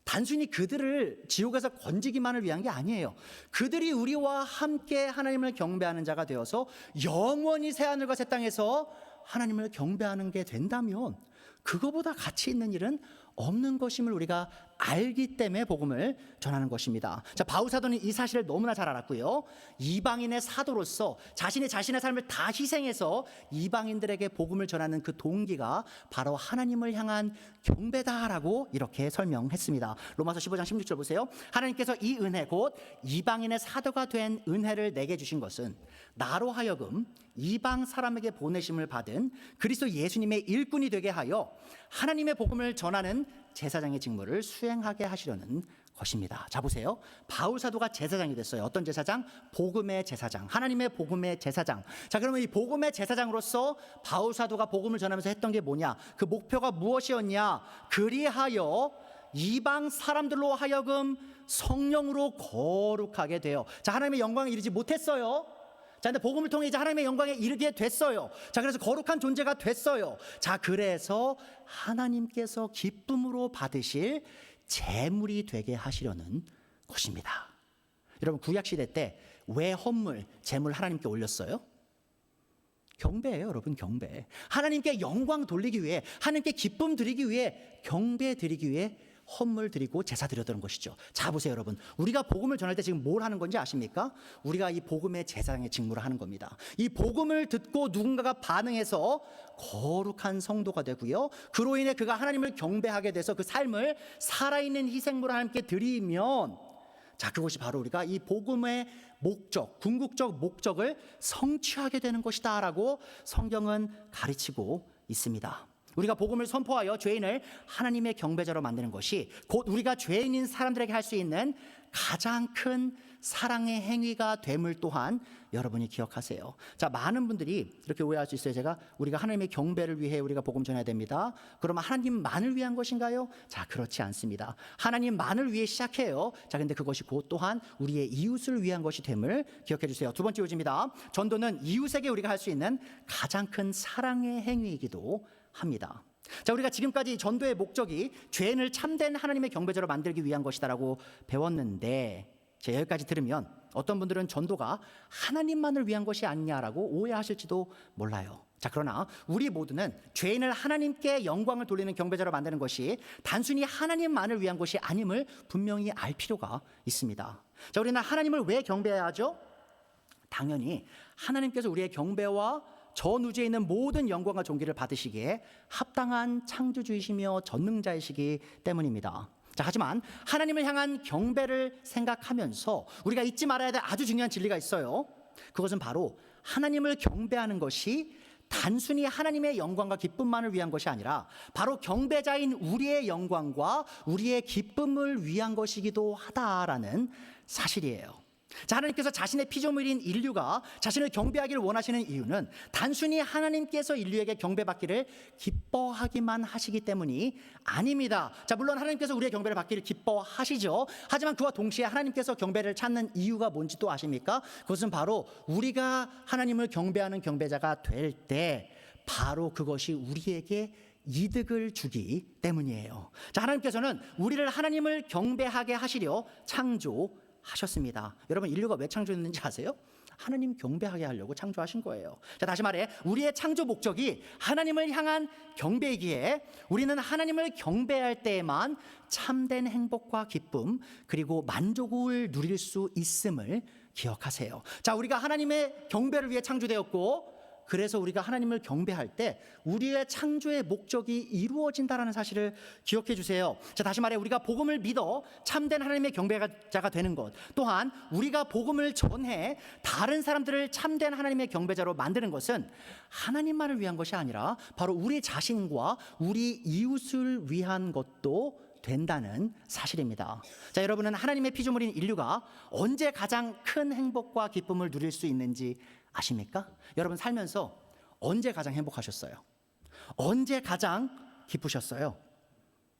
단순히 그들을 지옥에서 건지기만을 위한 게 아니에요. 그들이 우리와 함께 하나님을 경배하는 자가 되어서 영원히 새하늘과 새 땅에서 하나님을 경배하는 게 된다면 그거보다 가치 있는 일은 없는 것임을 우리가 알기 때문에 복음을 전하는 것입니다. 자, 바울 사도는 이 사실을 너무나 잘 알았고요. 이방인의 사도로서 자신의 삶을 다 희생해서 이방인들에게 복음을 전하는 그 동기가 바로 하나님을 향한 경배다라고 이렇게 설명했습니다. 로마서 15장 16절 보세요. 하나님께서 이 은혜 곧 이방인의 사도가 된 은혜를 내게 주신 것은 나로 하여금 이방 사람에게 보내심을 받은 그리스도 예수님의 일꾼이 되게 하여 하나님의 복음을 전하는 제사장의 직무를 수행하게 하시려는 것입니다. 자, 보세요. 바울 사도가 제사장이 됐어요. 어떤 제사장? 복음의 제사장. 하나님의 복음의 제사장. 자, 그러면 이 복음의 제사장으로서 바울 사도가 복음을 전하면서 했던 게 뭐냐? 그 목표가 무엇이었냐? 그리하여 이방 사람들로 하여금 성령으로 거룩하게 돼요. 자, 하나님의 영광에 이르지 못했어요. 자, 근데 복음을 통해 이제 하나님의 영광에 이르게 됐어요. 자, 그래서 거룩한 존재가 됐어요. 자, 그래서 하나님께서 기쁨으로 받으실 제물이 되게 하시려는 것입니다. 여러분, 구약 시대 때 왜 헌물, 제물 하나님께 올렸어요? 경배예요, 여러분. 경배. 하나님께 영광 돌리기 위해, 하나님께 기쁨 드리기 위해, 경배 드리기 위해 헌물 드리고 제사 드렸던 것이죠. 자, 보세요, 여러분. 우리가 복음을 전할 때 지금 뭘 하는 건지 아십니까? 우리가 이 복음의 제사장의 직무를 하는 겁니다. 이 복음을 듣고 누군가가 반응해서 거룩한 성도가 되고요, 그로 인해 그가 하나님을 경배하게 돼서 그 삶을 살아있는 희생물을 하나님께 드리면, 자, 그것이 바로 우리가 이 복음의 목적, 궁극적 목적을 성취하게 되는 것이다 라고 성경은 가르치고 있습니다. 우리가 복음을 선포하여 죄인을 하나님의 경배자로 만드는 것이 곧 우리가 죄인인 사람들에게 할 수 있는 가장 큰 사랑의 행위가 됨을 또한 여러분이 기억하세요. 자, 많은 분들이 이렇게 오해할 수 있어요. 우리가 하나님의 경배를 위해 우리가 복음 전해야 됩니다. 그러면 하나님만을 위한 것인가요? 자, 그렇지 않습니다. 하나님만을 위해 시작해요. 자, 근데 그것이 곧 또한 우리의 이웃을 위한 것이 됨을 기억해 주세요. 두 번째 요지입니다. 전도는 이웃에게 우리가 할 수 있는 가장 큰 사랑의 행위이기도 합니다. 자, 우리가 지금까지 전도의 목적이 죄인을 참된 하나님의 경배자로 만들기 위한 것이다라고 배웠는데, 자, 여기까지 들으면 어떤 분들은 전도가 하나님만을 위한 것이 아니냐라고 오해하실지도 몰라요. 자, 그러나 우리 모두는 죄인을 하나님께 영광을 돌리는 경배자로 만드는 것이 단순히 하나님만을 위한 것이 아님을 분명히 알 필요가 있습니다. 자, 우리는 하나님을 왜 경배해야 하죠? 당연히 하나님께서 우리의 경배와 전 우주에 있는 모든 영광과 존귀를 받으시기에 합당한 창조주이시며 전능자이시기 때문입니다. 자, 하지만 하나님을 향한 경배를 생각하면서 우리가 잊지 말아야 될 아주 중요한 진리가 있어요. 그것은 바로 하나님을 경배하는 것이 단순히 하나님의 영광과 기쁨만을 위한 것이 아니라 바로 경배자인 우리의 영광과 우리의 기쁨을 위한 것이기도 하다라는 사실이에요. 자, 하나님께서 자신의 피조물인 인류가 자신을 경배하기를 원하시는 이유는 단순히 하나님께서 인류에게 경배받기를 기뻐하기만 하시기 때문이 아닙니다. 자, 물론 하나님께서 우리의 경배를 받기를 기뻐하시죠. 하지만 그와 동시에 하나님께서 경배를 찾는 이유가 뭔지 또 아십니까? 그것은 바로 우리가 하나님을 경배하는 경배자가 될 때 바로 그것이 우리에게 이득을 주기 때문이에요. 자, 하나님께서는 우리를 하나님을 경배하게 하시려 창조하셨습니다. 여러분, 인류가 왜 창조했는지 아세요? 하나님 경배하게 하려고 창조하신 거예요. 자, 다시 말해 우리의 창조 목적이 하나님을 향한 경배이기에 우리는 하나님을 경배할 때에만 참된 행복과 기쁨 그리고 만족을 누릴 수 있음을 기억하세요. 자, 우리가 하나님의 경배를 위해 창조되었고 그래서 우리가 하나님을 경배할 때 우리의 창조의 목적이 이루어진다는 사실을 기억해 주세요. 자, 다시 말해 우리가 복음을 믿어 참된 하나님의 경배자가 되는 것, 또한 우리가 복음을 전해 다른 사람들을 참된 하나님의 경배자로 만드는 것은 하나님만을 위한 것이 아니라 바로 우리 자신과 우리 이웃을 위한 것도 된다는 사실입니다. 자, 여러분은 하나님의 피조물인 인류가 언제 가장 큰 행복과 기쁨을 누릴 수 있는지 아십니까? 여러분 살면서 언제 가장 행복하셨어요? 언제 가장 기쁘셨어요?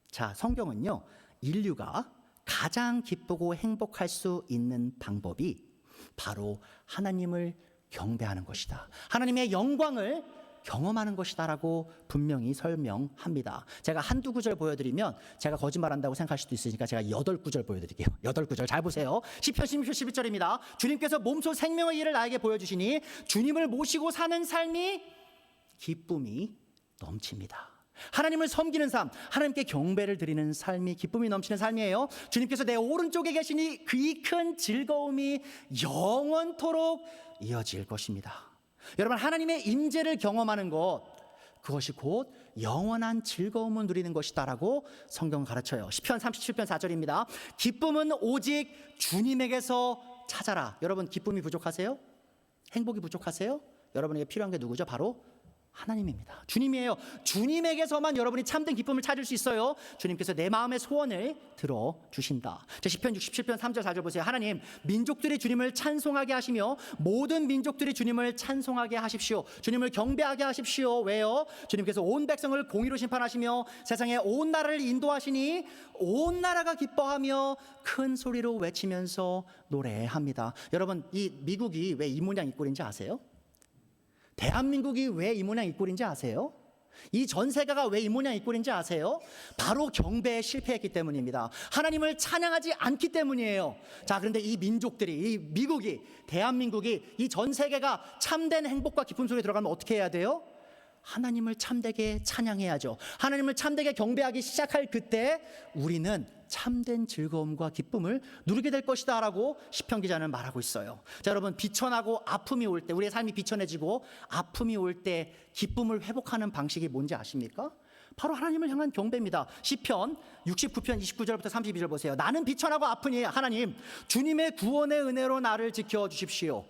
자, 성경은요, 인류가 가장 기쁘고 행복할 수 있는 방법이 바로 하나님을 경배하는 것이다, 하나님의 영광을 경험하는 것이다라고 분명히 설명합니다. 제가 한두 구절 보여드리면 제가 거짓말한다고 생각할 수도 있으니까 제가 8구절 보여드릴게요. 8구절 잘 보세요. 시편 16편 11절입니다. 주님께서 몸소 생명의 일을 나에게 보여주시니 주님을 모시고 사는 삶이 기쁨이 넘칩니다. 하나님을 섬기는 삶, 하나님께 경배를 드리는 삶이 기쁨이 넘치는 삶이에요. 주님께서 내 오른쪽에 계시니 그 큰 즐거움이 영원토록 이어질 것입니다. 여러분, 하나님의 임재를 경험하는 것, 그것이 곧 영원한 즐거움을 누리는 것이다라고 성경은 가르쳐요. 시편 37편 4절입니다. 기쁨은 오직 주님에게서 찾아라. 여러분, 기쁨이 부족하세요? 행복이 부족하세요? 여러분에게 필요한 게 누구죠? 바로 하나님입니다. 주님이에요. 주님에게서만 여러분이 참된 기쁨을 찾을 수 있어요. 주님께서 내 마음의 소원을 들어주신다. 시편 67편 3절 4절 보세요. 하나님, 민족들이 주님을 찬송하게 하시며 모든 민족들이 주님을 찬송하게 하십시오. 주님을 경배하게 하십시오. 왜요? 주님께서 온 백성을 공의로 심판하시며 세상의 온 나라를 인도하시니 온 나라가 기뻐하며 큰 소리로 외치면서 노래합니다. 여러분, 이 미국이 왜 이 모양 이 꼴인지 아세요? 대한민국이 왜 이 모양 이 꼴인지 아세요? 이 전 세계가 왜 이 모양 이 꼴인지 아세요? 바로 경배에 실패했기 때문입니다. 하나님을 찬양하지 않기 때문이에요. 자, 그런데 이 민족들이, 이 미국이, 대한민국이, 이 전 세계가 참된 행복과 기쁨 속에 들어가면 어떻게 해야 돼요? 하나님을 참되게 찬양해야죠. 하나님을 참되게 경배하기 시작할 그때 우리는 참된 즐거움과 기쁨을 누리게 될 것이다 라고 시편 기자는 말하고 있어요. 자, 여러분, 비천하고 아픔이 올 때, 우리의 삶이 비천해지고 아픔이 올 때 기쁨을 회복하는 방식이 뭔지 아십니까? 바로 하나님을 향한 경배입니다. 시편 69편 29절부터 32절 보세요. 나는 비천하고 아프니 하나님 주님의 구원의 은혜로 나를 지켜주십시오.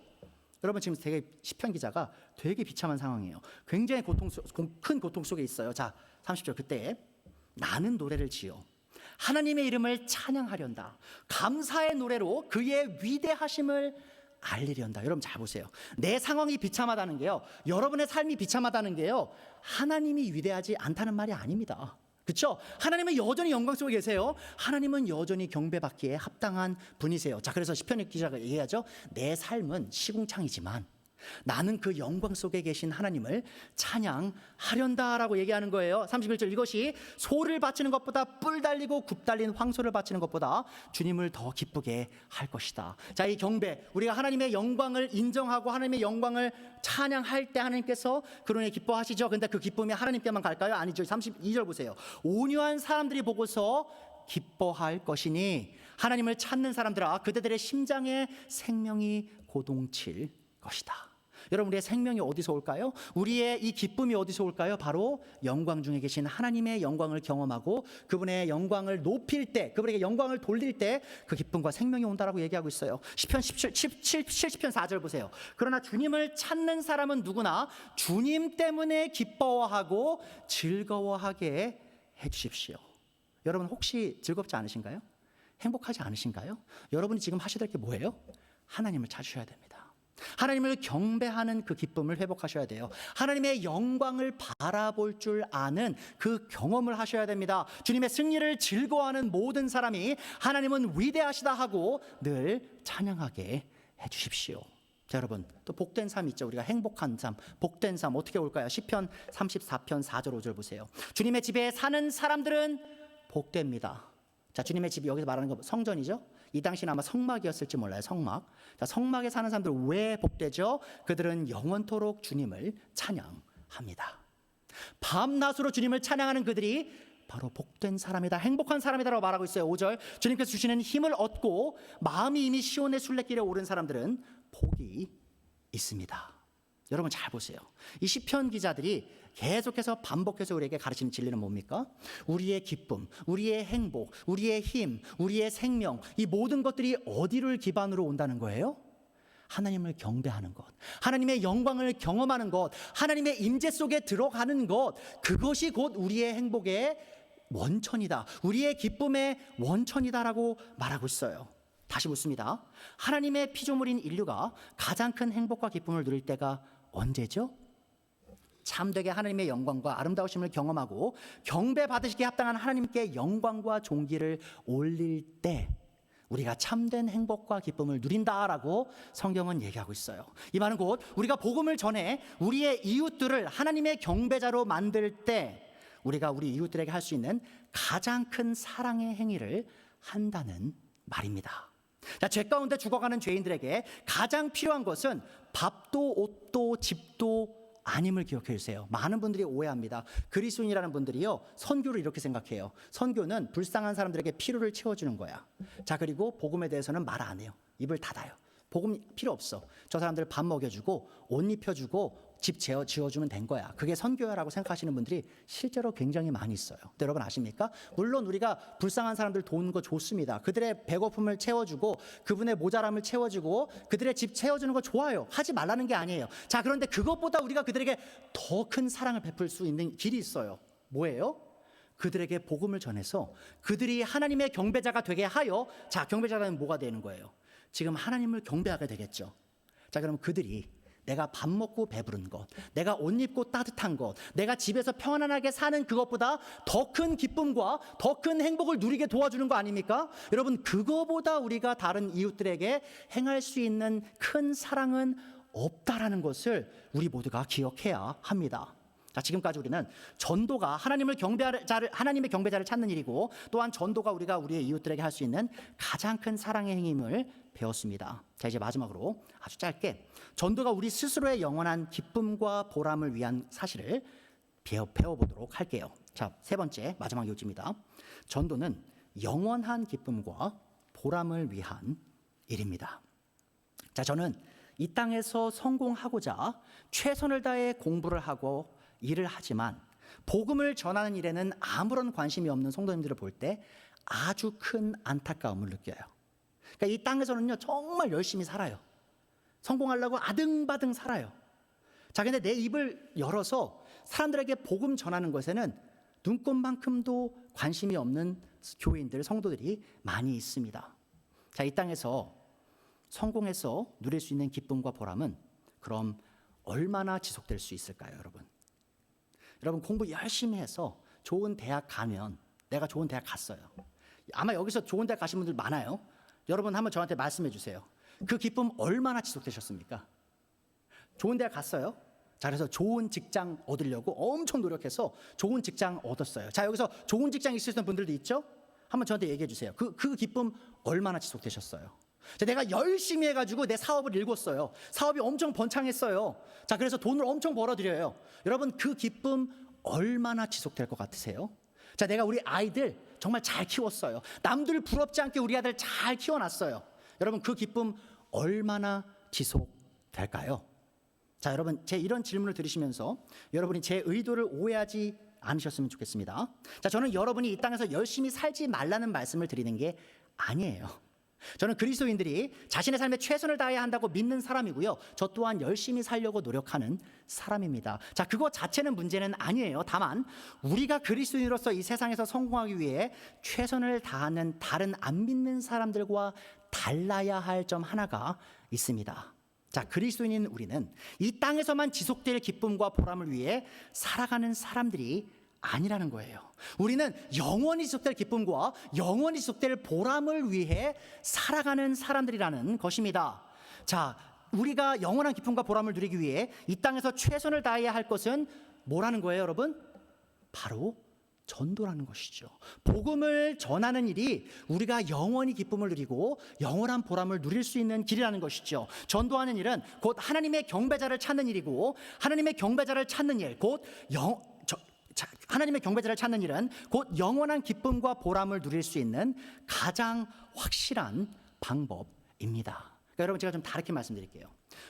여러분, 지금 되게 시편 기자가 되게 비참한 상황이에요. 굉장히 큰 고통 속에 있어요. 자, 30절, 그때 나는 노래를 지어 하나님의 이름을 찬양하련다. 감사의 노래로 그의 위대하심을 알리련다. 여러분 잘 보세요. 내 상황이 비참하다는 게요, 여러분의 삶이 비참하다는 게요, 하나님이 위대하지 않다는 말이 아닙니다. 그렇죠? 하나님은 여전히 영광 속에 계세요. 하나님은 여전히 경배받기에 합당한 분이세요. 자, 그래서 시편 기자가 얘기하죠. 내 삶은 시궁창이지만 나는 그 영광 속에 계신 하나님을 찬양하련다라고 얘기하는 거예요. 31절, 이것이 소를 바치는 것보다 뿔 달리고 굽 달린 황소를 바치는 것보다 주님을 더 기쁘게 할 것이다. 자, 이 경배, 우리가 하나님의 영광을 인정하고 하나님의 영광을 찬양할 때 하나님께서 그러니 기뻐하시죠. 근데 그 기쁨이 하나님께만 갈까요? 아니죠. 32절 보세요. 온유한 사람들이 보고서 기뻐할 것이니 하나님을 찾는 사람들아 그대들의 심장에 생명이 고동칠 것이다. 여러분, 우리의 생명이 어디서 올까요? 우리의 이 기쁨이 어디서 올까요? 바로 영광 중에 계신 하나님의 영광을 경험하고 그분의 영광을 높일 때, 그분에게 영광을 돌릴 때 그 기쁨과 생명이 온다라고 얘기하고 있어요. 시편 70편 4절 보세요. 그러나 주님을 찾는 사람은 누구나 주님 때문에 기뻐하고 즐거워하게 해주십시오. 여러분, 혹시 즐겁지 않으신가요? 행복하지 않으신가요? 여러분이 지금 하셔야 될 게 뭐예요? 하나님을 찾으셔야 됩니다. 하나님을 경배하는 그 기쁨을 회복하셔야 돼요. 하나님의 영광을 바라볼 줄 아는 그 경험을 하셔야 됩니다. 주님의 승리를 즐거워하는 모든 사람이 하나님은 위대하시다 하고 늘 찬양하게 해주십시오. 자, 여러분, 또 복된 삶 있죠. 우리가 행복한 삶, 복된 삶 어떻게 올까요? 시편 34편 4절 5절 보세요. 주님의 집에 사는 사람들은 복됩니다. 자, 주님의 집이 여기서 말하는 거 성전이죠. 이 당시는 아마 성막이었을지 몰라요. 성막. 자, 성막에 사는 사람들 왜 복되죠? 그들은 영원토록 주님을 찬양합니다. 밤낮으로 주님을 찬양하는 그들이 바로 복된 사람이다, 행복한 사람이다라고 말하고 있어요. 5절, 주님께서 주시는 힘을 얻고 마음이 이미 시온의 순례길에 오른 사람들은 복이 있습니다. 여러분 잘 보세요. 이 시편 기자들이 계속해서 반복해서 우리에게 가르치는 진리는 뭡니까? 우리의 기쁨, 우리의 행복, 우리의 힘, 우리의 생명, 이 모든 것들이 어디를 기반으로 온다는 거예요? 하나님을 경배하는 것, 하나님의 영광을 경험하는 것, 하나님의 임재 속에 들어가는 것, 그것이 곧 우리의 행복의 원천이다, 우리의 기쁨의 원천이다라고 말하고 있어요. 다시 묻습니다. 하나님의 피조물인 인류가 가장 큰 행복과 기쁨을 누릴 때가 언제죠? 참되게 하나님의 영광과 아름다우심을 경험하고 경배받으시기에 합당한 하나님께 영광과 존귀를 올릴 때 우리가 참된 행복과 기쁨을 누린다라고 성경은 얘기하고 있어요. 이 말은 곧 우리가 복음을 전해 우리의 이웃들을 하나님의 경배자로 만들 때 우리가 우리 이웃들에게 할 수 있는 가장 큰 사랑의 행위를 한다는 말입니다. 자, 죄 가운데 죽어가는 죄인들에게 가장 필요한 것은 밥도 옷도 집도 아님을 기억해 주세요. 많은 분들이 오해합니다. 그리스도인이라는 분들이요, 선교를 이렇게 생각해요. 선교는 불쌍한 사람들에게 필요를 채워주는 거야. 자, 그리고 복음에 대해서는 말 안 해요. 입을 닫아요. 복음 필요 없어. 저 사람들 밥 먹여주고 옷 입혀주고 집 지어주면 된 거야. 그게 선교야라고 생각하시는 분들이 실제로 굉장히 많이 있어요. 근데 여러분 아십니까? 물론 우리가 불쌍한 사람들 도우는 거 좋습니다. 그들의 배고픔을 채워주고 그분의 모자람을 채워주고 그들의 집 채워주는 거 좋아요. 하지 말라는 게 아니에요. 자, 그런데 그것보다 우리가 그들에게 더 큰 사랑을 베풀 수 있는 길이 있어요. 뭐예요? 그들에게 복음을 전해서 그들이 하나님의 경배자가 되게 하여, 자, 경배자는 뭐가 되는 거예요? 지금 하나님을 경배하게 되겠죠. 자, 그럼 그들이 내가 밥 먹고 배부른 것, 내가 옷 입고 따뜻한 것, 내가 집에서 편안하게 사는 그것보다 더 큰 기쁨과 더 큰 행복을 누리게 도와주는 거 아닙니까? 여러분, 그거보다 우리가 다른 이웃들에게 행할 수 있는 큰 사랑은 없다라는 것을 우리 모두가 기억해야 합니다. 자, 지금까지 우리는 전도가 하나님의 경배자를 찾는 일이고, 또한 전도가 우리가 우리의 이웃들에게 할 수 있는 가장 큰 사랑의 행임을 배웠습니다. 자, 이제 마지막으로 아주 짧게 전도가 우리 스스로의 영원한 기쁨과 보람을 위한 사실을 배워보도록 할게요. 자, 세 번째 마지막 요지입니다. 전도는 영원한 기쁨과 보람을 위한 일입니다. 자, 저는 이 땅에서 성공하고자 최선을 다해 공부를 하고 일을 하지만 복음을 전하는 일에는 아무런 관심이 없는 성도님들을 볼 때 아주 큰 안타까움을 느껴요. 그러니까 이 땅에서는요, 정말 열심히 살아요. 성공하려고 아등바등 살아요. 자, 근데 내 입을 열어서 사람들에게 복음 전하는 것에는 눈꼽만큼도 관심이 없는 교인들, 성도들이 많이 있습니다. 자, 이 땅에서 성공해서 누릴 수 있는 기쁨과 보람은 그럼 얼마나 지속될 수 있을까요, 여러분? 여러분, 공부 열심히 해서 좋은 대학 가면, 내가 좋은 대학 갔어요. 아마 여기서 좋은 대학 가신 분들 많아요. 여러분 한번 저한테 말씀해 주세요. 그 기쁨 얼마나 지속되셨습니까? 좋은 대학 갔어요. 자, 그래서 좋은 직장 얻으려고 엄청 노력해서 좋은 직장 얻었어요. 자, 여기서 좋은 직장 있으셨던 분들도 있죠? 한번 저한테 얘기해 주세요. 그 기쁨 얼마나 지속되셨어요? 자, 내가 열심히 해가지고 내 사업을 일궜어요. 사업이 엄청 번창했어요. 자, 그래서 돈을 엄청 벌어들여요. 여러분, 그 기쁨 얼마나 지속될 것 같으세요? 자, 내가 우리 아이들 정말 잘 키웠어요. 남들 부럽지 않게 우리 아들 잘 키워놨어요. 여러분, 그 기쁨 얼마나 지속될까요? 자, 여러분, 제 이런 질문을 들으시면서 여러분이 제 의도를 오해하지 않으셨으면 좋겠습니다. 자, 저는 여러분이 이 땅에서 열심히 살지 말라는 말씀을 드리는 게 아니에요. 저는 그리스도인들이 자신의 삶에 최선을 다해야 한다고 믿는 사람이고요. 저 또한 열심히 살려고 노력하는 사람입니다. 자, 그거 자체는 문제는 아니에요. 다만 우리가 그리스도인으로서 이 세상에서 성공하기 위해 최선을 다하는 다른 안 믿는 사람들과 달라야 할 점 하나가 있습니다. 자, 그리스도인인 우리는 이 땅에서만 지속될 기쁨과 보람을 위해 살아가는 사람들이 아니라는 거예요. 우리는 영원히 지속될 기쁨과 영원히 지속될 보람을 위해 살아가는 사람들이라는 것입니다. 자, 우리가 영원한 기쁨과 보람을 누리기 위해 이 땅에서 최선을 다해야 할 것은 뭐라는 거예요, 여러분? 바로 전도라는 것이죠. 복음을 전하는 일이 우리가 영원히 기쁨을 누리고 영원한 보람을 누릴 수 있는 길이라는 것이죠. 전도하는 일은 곧 하나님의 경배자를 찾는 일이고, 하나님의 경배자를 찾는 일, 하나님의 경배자를 찾는 일은 곧 영원한 기쁨과 보람을 누릴 수 있는 가장 확실한 방법입니다. 그러니까 여러분, 제가 좀 다르게 말씀드릴게요.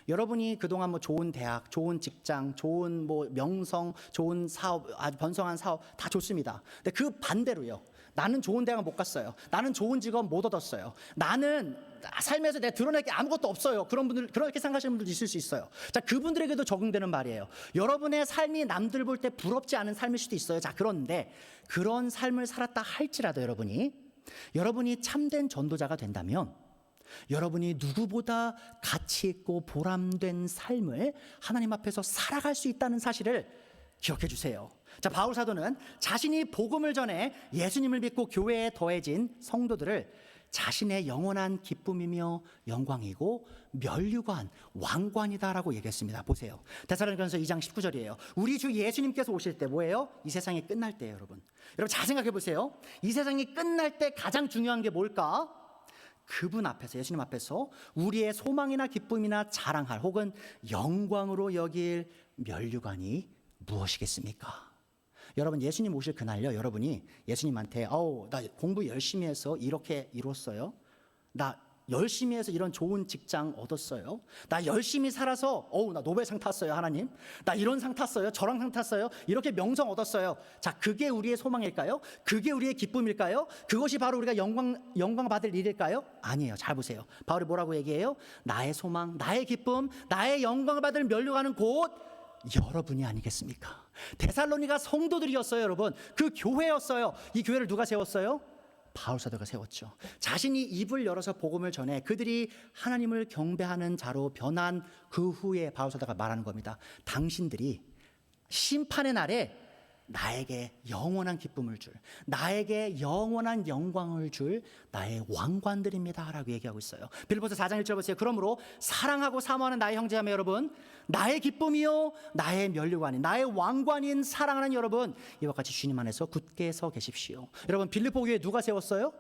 여러분이 그동안 뭐 좋은 대학, 좋은 직장, 좋은 뭐 명성, 좋은 사업, 아주 번성한 사업 다 좋습니다. 근데 그 반대로요, 나는 좋은 대학을 못 갔어요. 나는 좋은 직업 못 얻었어요. 나는 삶에서 내가 드러낼 게 아무것도 없어요. 그런 분들, 그렇게 생각하시는 분들 있을 수 있어요. 자, 그분들에게도 적용되는 말이에요. 여러분의 삶이 남들 볼 때 부럽지 않은 삶일 수도 있어요. 자, 그런데 그런 삶을 살았다 할지라도 여러분이 참된 전도자가 된다면 여러분이 누구보다 가치 있고 보람된 삶을 하나님 앞에서 살아갈 수 있다는 사실을 기억해 주세요. 자, 바울 사도는 자신이 복음을 전해 예수님을 믿고 교회에 더해진 성도들을 자신의 영원한 기쁨이며 영광이고 면류관, 왕관이다라고 얘기했습니다. 보세요. 데살로니가전서 2장 19절이에요. 우리 주 예수님께서 오실 때 뭐예요? 이 세상이 끝날 때예요, 여러분. 여러분 잘 생각해 보세요. 이 세상이 끝날 때 가장 중요한 게 뭘까? 그분 앞에서, 예수님 앞에서 우리의 소망이나 기쁨이나 자랑할 혹은 영광으로 여길 면류관이 무엇이겠습니까? 여러분, 예수님 오실 그날요, 여러분이 예수님한테 나 공부 열심히 해서 이렇게 이뤘어요. 나 열심히 해서 이런 좋은 직장 얻었어요. 나 열심히 살아서 나 노벨상 탔어요, 하나님. 나 이런 상 탔어요. 저런 상 탔어요. 이렇게 명성 얻었어요. 자, 그게 우리의 소망일까요? 그게 우리의 기쁨일까요? 그것이 바로 우리가 영광 받을 일일까요? 아니에요. 잘 보세요. 바울이 뭐라고 얘기해요? 나의 소망, 나의 기쁨, 나의 영광을 받을 면류관은 곧 여러분이 아니겠습니까? 데살로니가 성도들이었어요, 여러분. 그 교회였어요. 이 교회를 누가 세웠어요? 바울 사도가 세웠죠. 자신이 입을 열어서 복음을 전해 그들이 하나님을 경배하는 자로 변한 그 후에 바울 사도가 말하는 겁니다. 당신들이 심판의 날에 나에게 영원한 기쁨을 줄, 나에게 영원한 영광을 줄 나의 왕관들입니다 라고 얘기하고 있어요. 빌립보서 4장 1절 보세요. 그러므로 사랑하고 사모하는 나의 형제자매 여러분, 나의 기쁨이요 나의 면류관인, 나의 왕관인 사랑하는 여러분, 이와 같이 주님 안에서 굳게 서 계십시오. 여러분, 빌립보 교회 누가 세웠어요?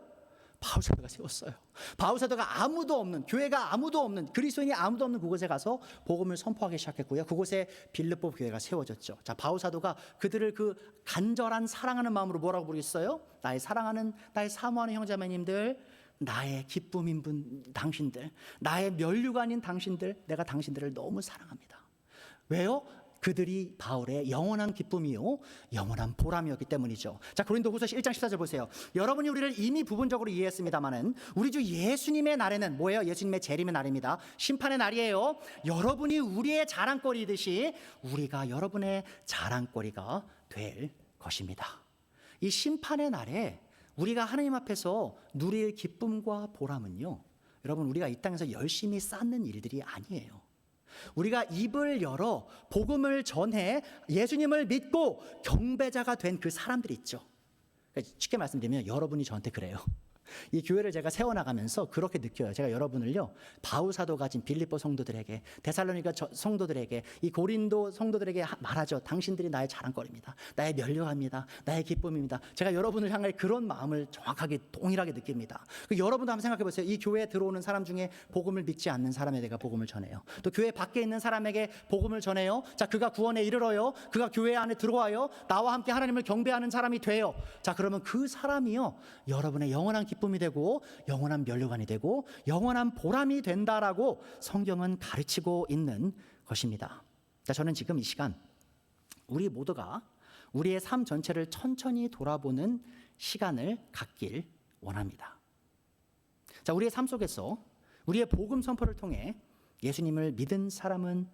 바울 사도가 세웠어요. 바울 사도가 아무도 없는, 교회가 아무도 없는, 그리스도인이 아무도 없는 그곳에 가서 복음을 선포하기 시작했고요. 그곳에 빌립보 교회가 세워졌죠. 자, 바울 사도가 그들을 그 간절한 사랑하는 마음으로 뭐라고 부르겠어요? 나의 사랑하는, 나의 사모하는 형제자매님들, 나의 기쁨인 분 당신들, 나의 면류관인 당신들, 내가 당신들을 너무 사랑합니다. 왜요? 그들이 바울의 영원한 기쁨이요 영원한 보람이었기 때문이죠. 자, 고린도후서 1장 14절 보세요. 여러분이 우리를 이미 부분적으로 이해했습니다마는 우리 주 예수님의 날에는 뭐예요? 예수님의 재림의 날입니다. 심판의 날이에요. 여러분이 우리의 자랑거리듯이 우리가 여러분의 자랑거리가 될 것입니다. 이 심판의 날에 우리가 하나님 앞에서 누릴 기쁨과 보람은요, 여러분, 우리가 이 땅에서 열심히 쌓는 일들이 아니에요. 우리가 입을 열어 복음을 전해 예수님을 믿고 경배자가 된 그 사람들이 있죠. 쉽게 말씀드리면 여러분이 저한테 그래요. 이 교회를 제가 세워나가면서 그렇게 느껴요. 제가 여러분을요, 바울 사도가 지금 빌립보 성도들에게, 데살로니가 성도들에게, 이 고린도 성도들에게 말하죠. 당신들이 나의 자랑거리입니다. 나의 면류관입니다. 나의 기쁨입니다. 제가 여러분을 향할 그런 마음을 정확하게 동일하게 느낍니다. 여러분도 한번 생각해 보세요. 이 교회에 들어오는 사람 중에 복음을 믿지 않는 사람에 내가 복음을 전해요. 또 교회 밖에 있는 사람에게 복음을 전해요. 자, 그가 구원에 이르러요. 그가 교회 안에 들어와요. 나와 함께 하나님을 경배하는 사람이 돼요. 자, 그러면 그 사람이요, 여러분의 영원한 기쁨이 되고 영원한 면류관이 되고 영원한 보람이 된다라고 성경은 가르치고 있는 것입니다. 자, 저는 지금 이 시간 우리 모두가 우리의 삶 전체를 천천히 돌아보는 시간을 갖길 원합니다. 자, 우리의 삶 속에서 우리의 복음 선포를 통해 예수님을 믿은 사람은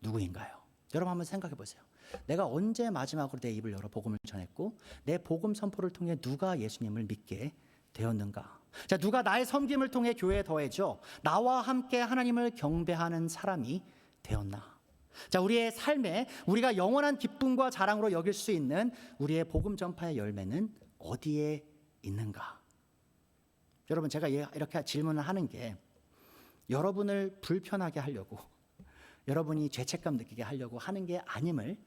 누구인가요? 여러분 한번 생각해 보세요. 내가 언제 마지막으로 내 입을 열어 복음을 전했고 내 복음 선포를 통해 누가 예수님을 믿게 되었는가? 자, 누가 나의 섬김을 통해 교회에 더해져 나와 함께 하나님을 경배하는 사람이 되었나? 자, 우리의 삶에 우리가 영원한 기쁨과 자랑으로 여길 수 있는 우리의 복음 전파의 열매는 어디에 있는가? 여러분, 제가 이렇게 질문을 하는 게 여러분을 불편하게 하려고, 여러분이 죄책감 느끼게 하려고 하는 게 아님을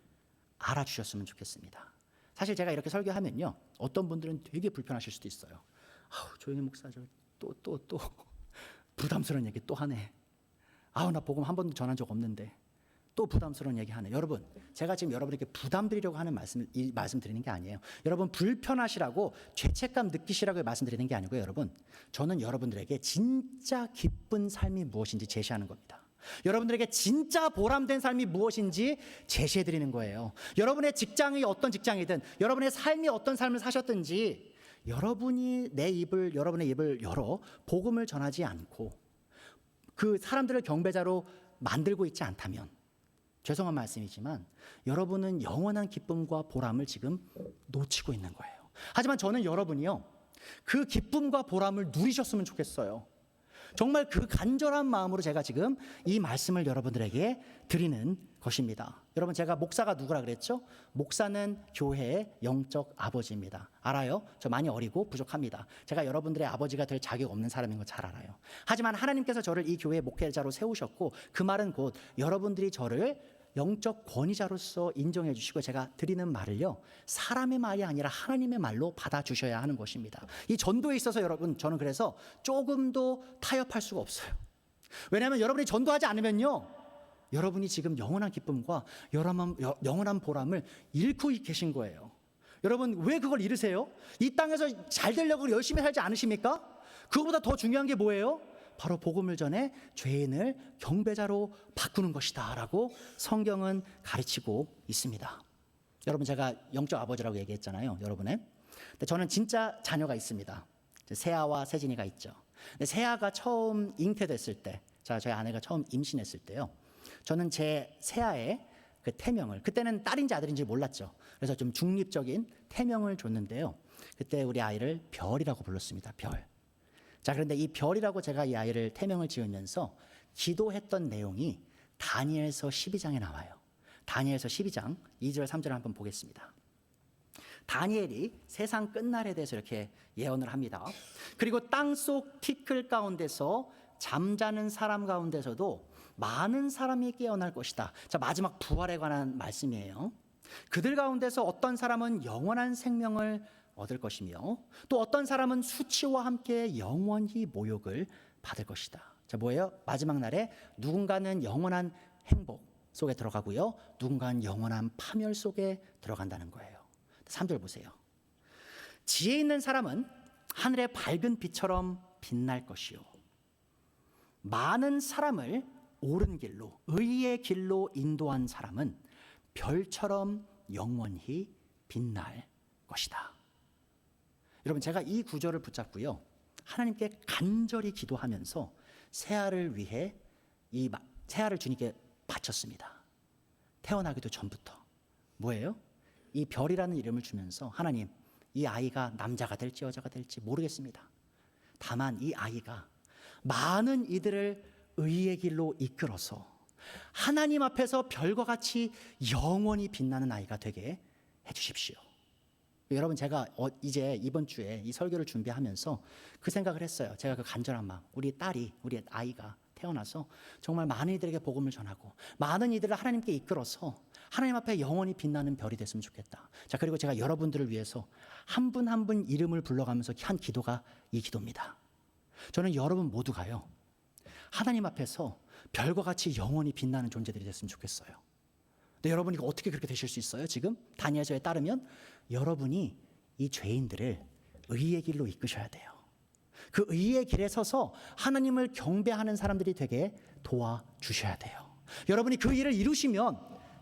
알아주셨으면 좋겠습니다. 사실 제가 이렇게 설교하면요, 어떤 분들은 되게 불편하실 수도 있어요. 아우, 조용히 목사 또 부담스러운 얘기 또 하네. 아우, 나 복음 한 번도 전한 적 없는데 또 부담스러운 얘기 하네. 여러분, 제가 지금 여러분에게 부담 드리려고 하는 말씀 드리는 게 아니에요. 여러분 불편하시라고 죄책감 느끼시라고 말씀드리는 게 아니고요. 여러분, 저는 여러분들에게 진짜 기쁜 삶이 무엇인지 제시하는 겁니다. 여러분들에게 진짜 보람된 삶이 무엇인지 제시해 드리는 거예요. 여러분의 직장이 어떤 직장이든, 여러분의 삶이 어떤 삶을 사셨든지, 여러분이 여러분의 입을 열어 복음을 전하지 않고 그 사람들을 경배자로 만들고 있지 않다면, 죄송한 말씀이지만 여러분은 영원한 기쁨과 보람을 지금 놓치고 있는 거예요. 하지만 저는 여러분이요, 그 기쁨과 보람을 누리셨으면 좋겠어요. 정말 그 간절한 마음으로 제가 지금 이 말씀을 여러분들에게 드리는 것입니다. 여러분, 제가 목사가 누구라 그랬죠? 목사는 교회의 영적 아버지입니다. 알아요? 저 많이 어리고 부족합니다. 제가 여러분들의 아버지가 될 자격 없는 사람인 거 잘 알아요. 하지만 하나님께서 저를 이 교회의 목회자로 세우셨고, 그 말은 곧 여러분들이 저를 영적 권위자로서 인정해 주시고, 제가 드리는 말을요, 사람의 말이 아니라 하나님의 말로 받아주셔야 하는 것입니다. 이 전도에 있어서 여러분, 저는 그래서 조금도 타협할 수가 없어요. 왜냐하면 여러분이 전도하지 않으면요, 여러분이 지금 영원한 기쁨과 영원한 보람을 잃고 계신 거예요. 여러분, 왜 그걸 잃으세요? 이 땅에서 잘 되려고 열심히 살지 않으십니까? 그거보다 더 중요한 게 뭐예요? 바로 복음을 전해 죄인을 경배자로 바꾸는 것이다 라고 성경은 가르치고 있습니다. 여러분, 제가 영적 아버지라고 얘기했잖아요, 여러분의. 근데 저는 진짜 자녀가 있습니다. 세아와 세진이가 있죠. 근데 세아가 처음 잉태됐을 때, 저희 아내가 처음 임신했을 때요, 저는 제 세아의 그 태명을, 그때는 딸인지 아들인지 몰랐죠. 그래서 좀 중립적인 태명을 줬는데요, 그때 우리 아이를 별이라고 불렀습니다. 별. 자, 그런데 이 별이라고 제가 이 아이를 태명을 지으면서 기도했던 내용이 다니엘서 12장에 나와요. 다니엘서 12장 2절 3절을 한번 보겠습니다. 다니엘이 세상 끝날에 대해서 이렇게 예언을 합니다. 그리고 땅속 티끌 가운데서 잠자는 사람 가운데서도 많은 사람이 깨어날 것이다. 자, 마지막 부활에 관한 말씀이에요. 그들 가운데서 어떤 사람은 영원한 생명을 얻을 것이며, 또 어떤 사람은 수치와 함께 영원히 모욕을 받을 것이다. 자, 뭐예요? 마지막 날에 누군가는 영원한 행복 속에 들어가고요, 누군가는 영원한 파멸 속에 들어간다는 거예요. 3절 보세요. 지혜 있는 사람은 하늘의 밝은 빛처럼 빛날 것이요, 많은 사람을 옳은 길로, 의의 길로 인도한 사람은 별처럼 영원히 빛날 것이다. 여러분, 제가 이 구절을 붙잡고요, 하나님께 간절히 기도하면서 새아를 위해 이 새아를 주님께 바쳤습니다. 태어나기도 전부터. 뭐예요? 이 별이라는 이름을 주면서, 하나님, 이 아이가 남자가 될지 여자가 될지 모르겠습니다. 다만 이 아이가 많은 이들을 의의 길로 이끌어서 하나님 앞에서 별과 같이 영원히 빛나는 아이가 되게 해주십시오. 여러분, 제가 이제 이번 주에 이 설교를 준비하면서 그 생각을 했어요. 제가 그 간절한 마음, 우리 아이가 태어나서 정말 많은 이들에게 복음을 전하고 많은 이들을 하나님께 이끌어서 하나님 앞에 영원히 빛나는 별이 됐으면 좋겠다. 자, 그리고 제가 여러분들을 위해서 한 분 한 분 이름을 불러가면서 한 기도가 이 기도입니다. 저는 여러분 모두가요, 하나님 앞에서 별과 같이 영원히 빛나는 존재들이 됐으면 좋겠어요. 근데 여러분이 어떻게 그렇게 되실 수 있어요? 지금 다니엘서에 따르면 여러분이 이 죄인들을 의의 길로 이끄셔야 돼요. 그 의의 길에 서서 하나님을 경배하는 사람들이 되게 도와주셔야 돼요. 여러분이 그 일을 이루시면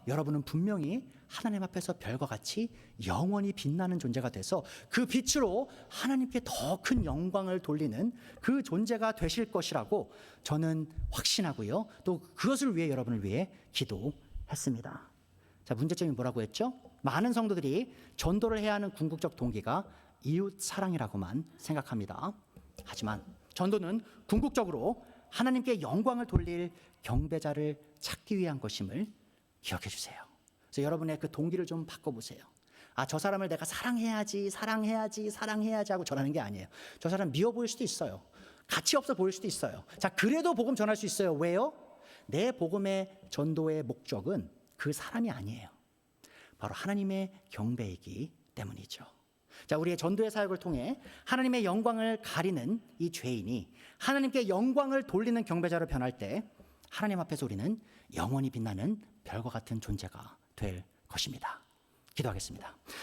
여러분은 분명히 하나님 앞에서 별과 같이 영원히 빛나는 존재가 돼서 그 빛으로 하나님께 더 큰 영광을 돌리는 그 존재가 되실 것이라고 저는 확신하고요, 또 그것을 위해 여러분을 위해 기도했습니다. 자, 문제점이 뭐라고 했죠? 많은 성도들이 전도를 해야 하는 궁극적 동기가 이웃 사랑이라고만 생각합니다. 하지만 전도는 궁극적으로 하나님께 영광을 돌릴 경배자를 찾기 위한 것임을 기억해 주세요. 그래서 여러분의 그 동기를 좀 바꿔보세요. 아, 저 사람을 내가 사랑해야지 하고 전하는 게 아니에요. 저 사람 미워 보일 수도 있어요. 가치 없어 보일 수도 있어요. 자, 그래도 복음 전할 수 있어요. 왜요? 내 복음의 전도의 목적은 그 사람이 아니에요. 바로 하나님의 경배이기 때문이죠. 자, 우리의 전도의 사역을 통해 하나님의 영광을 가리는 이 죄인이 하나님께 영광을 돌리는 경배자로 변할 때 하나님 앞에서 우리는 영원히 빛나는 별과 같은 존재가 될 것입니다. 기도하겠습니다.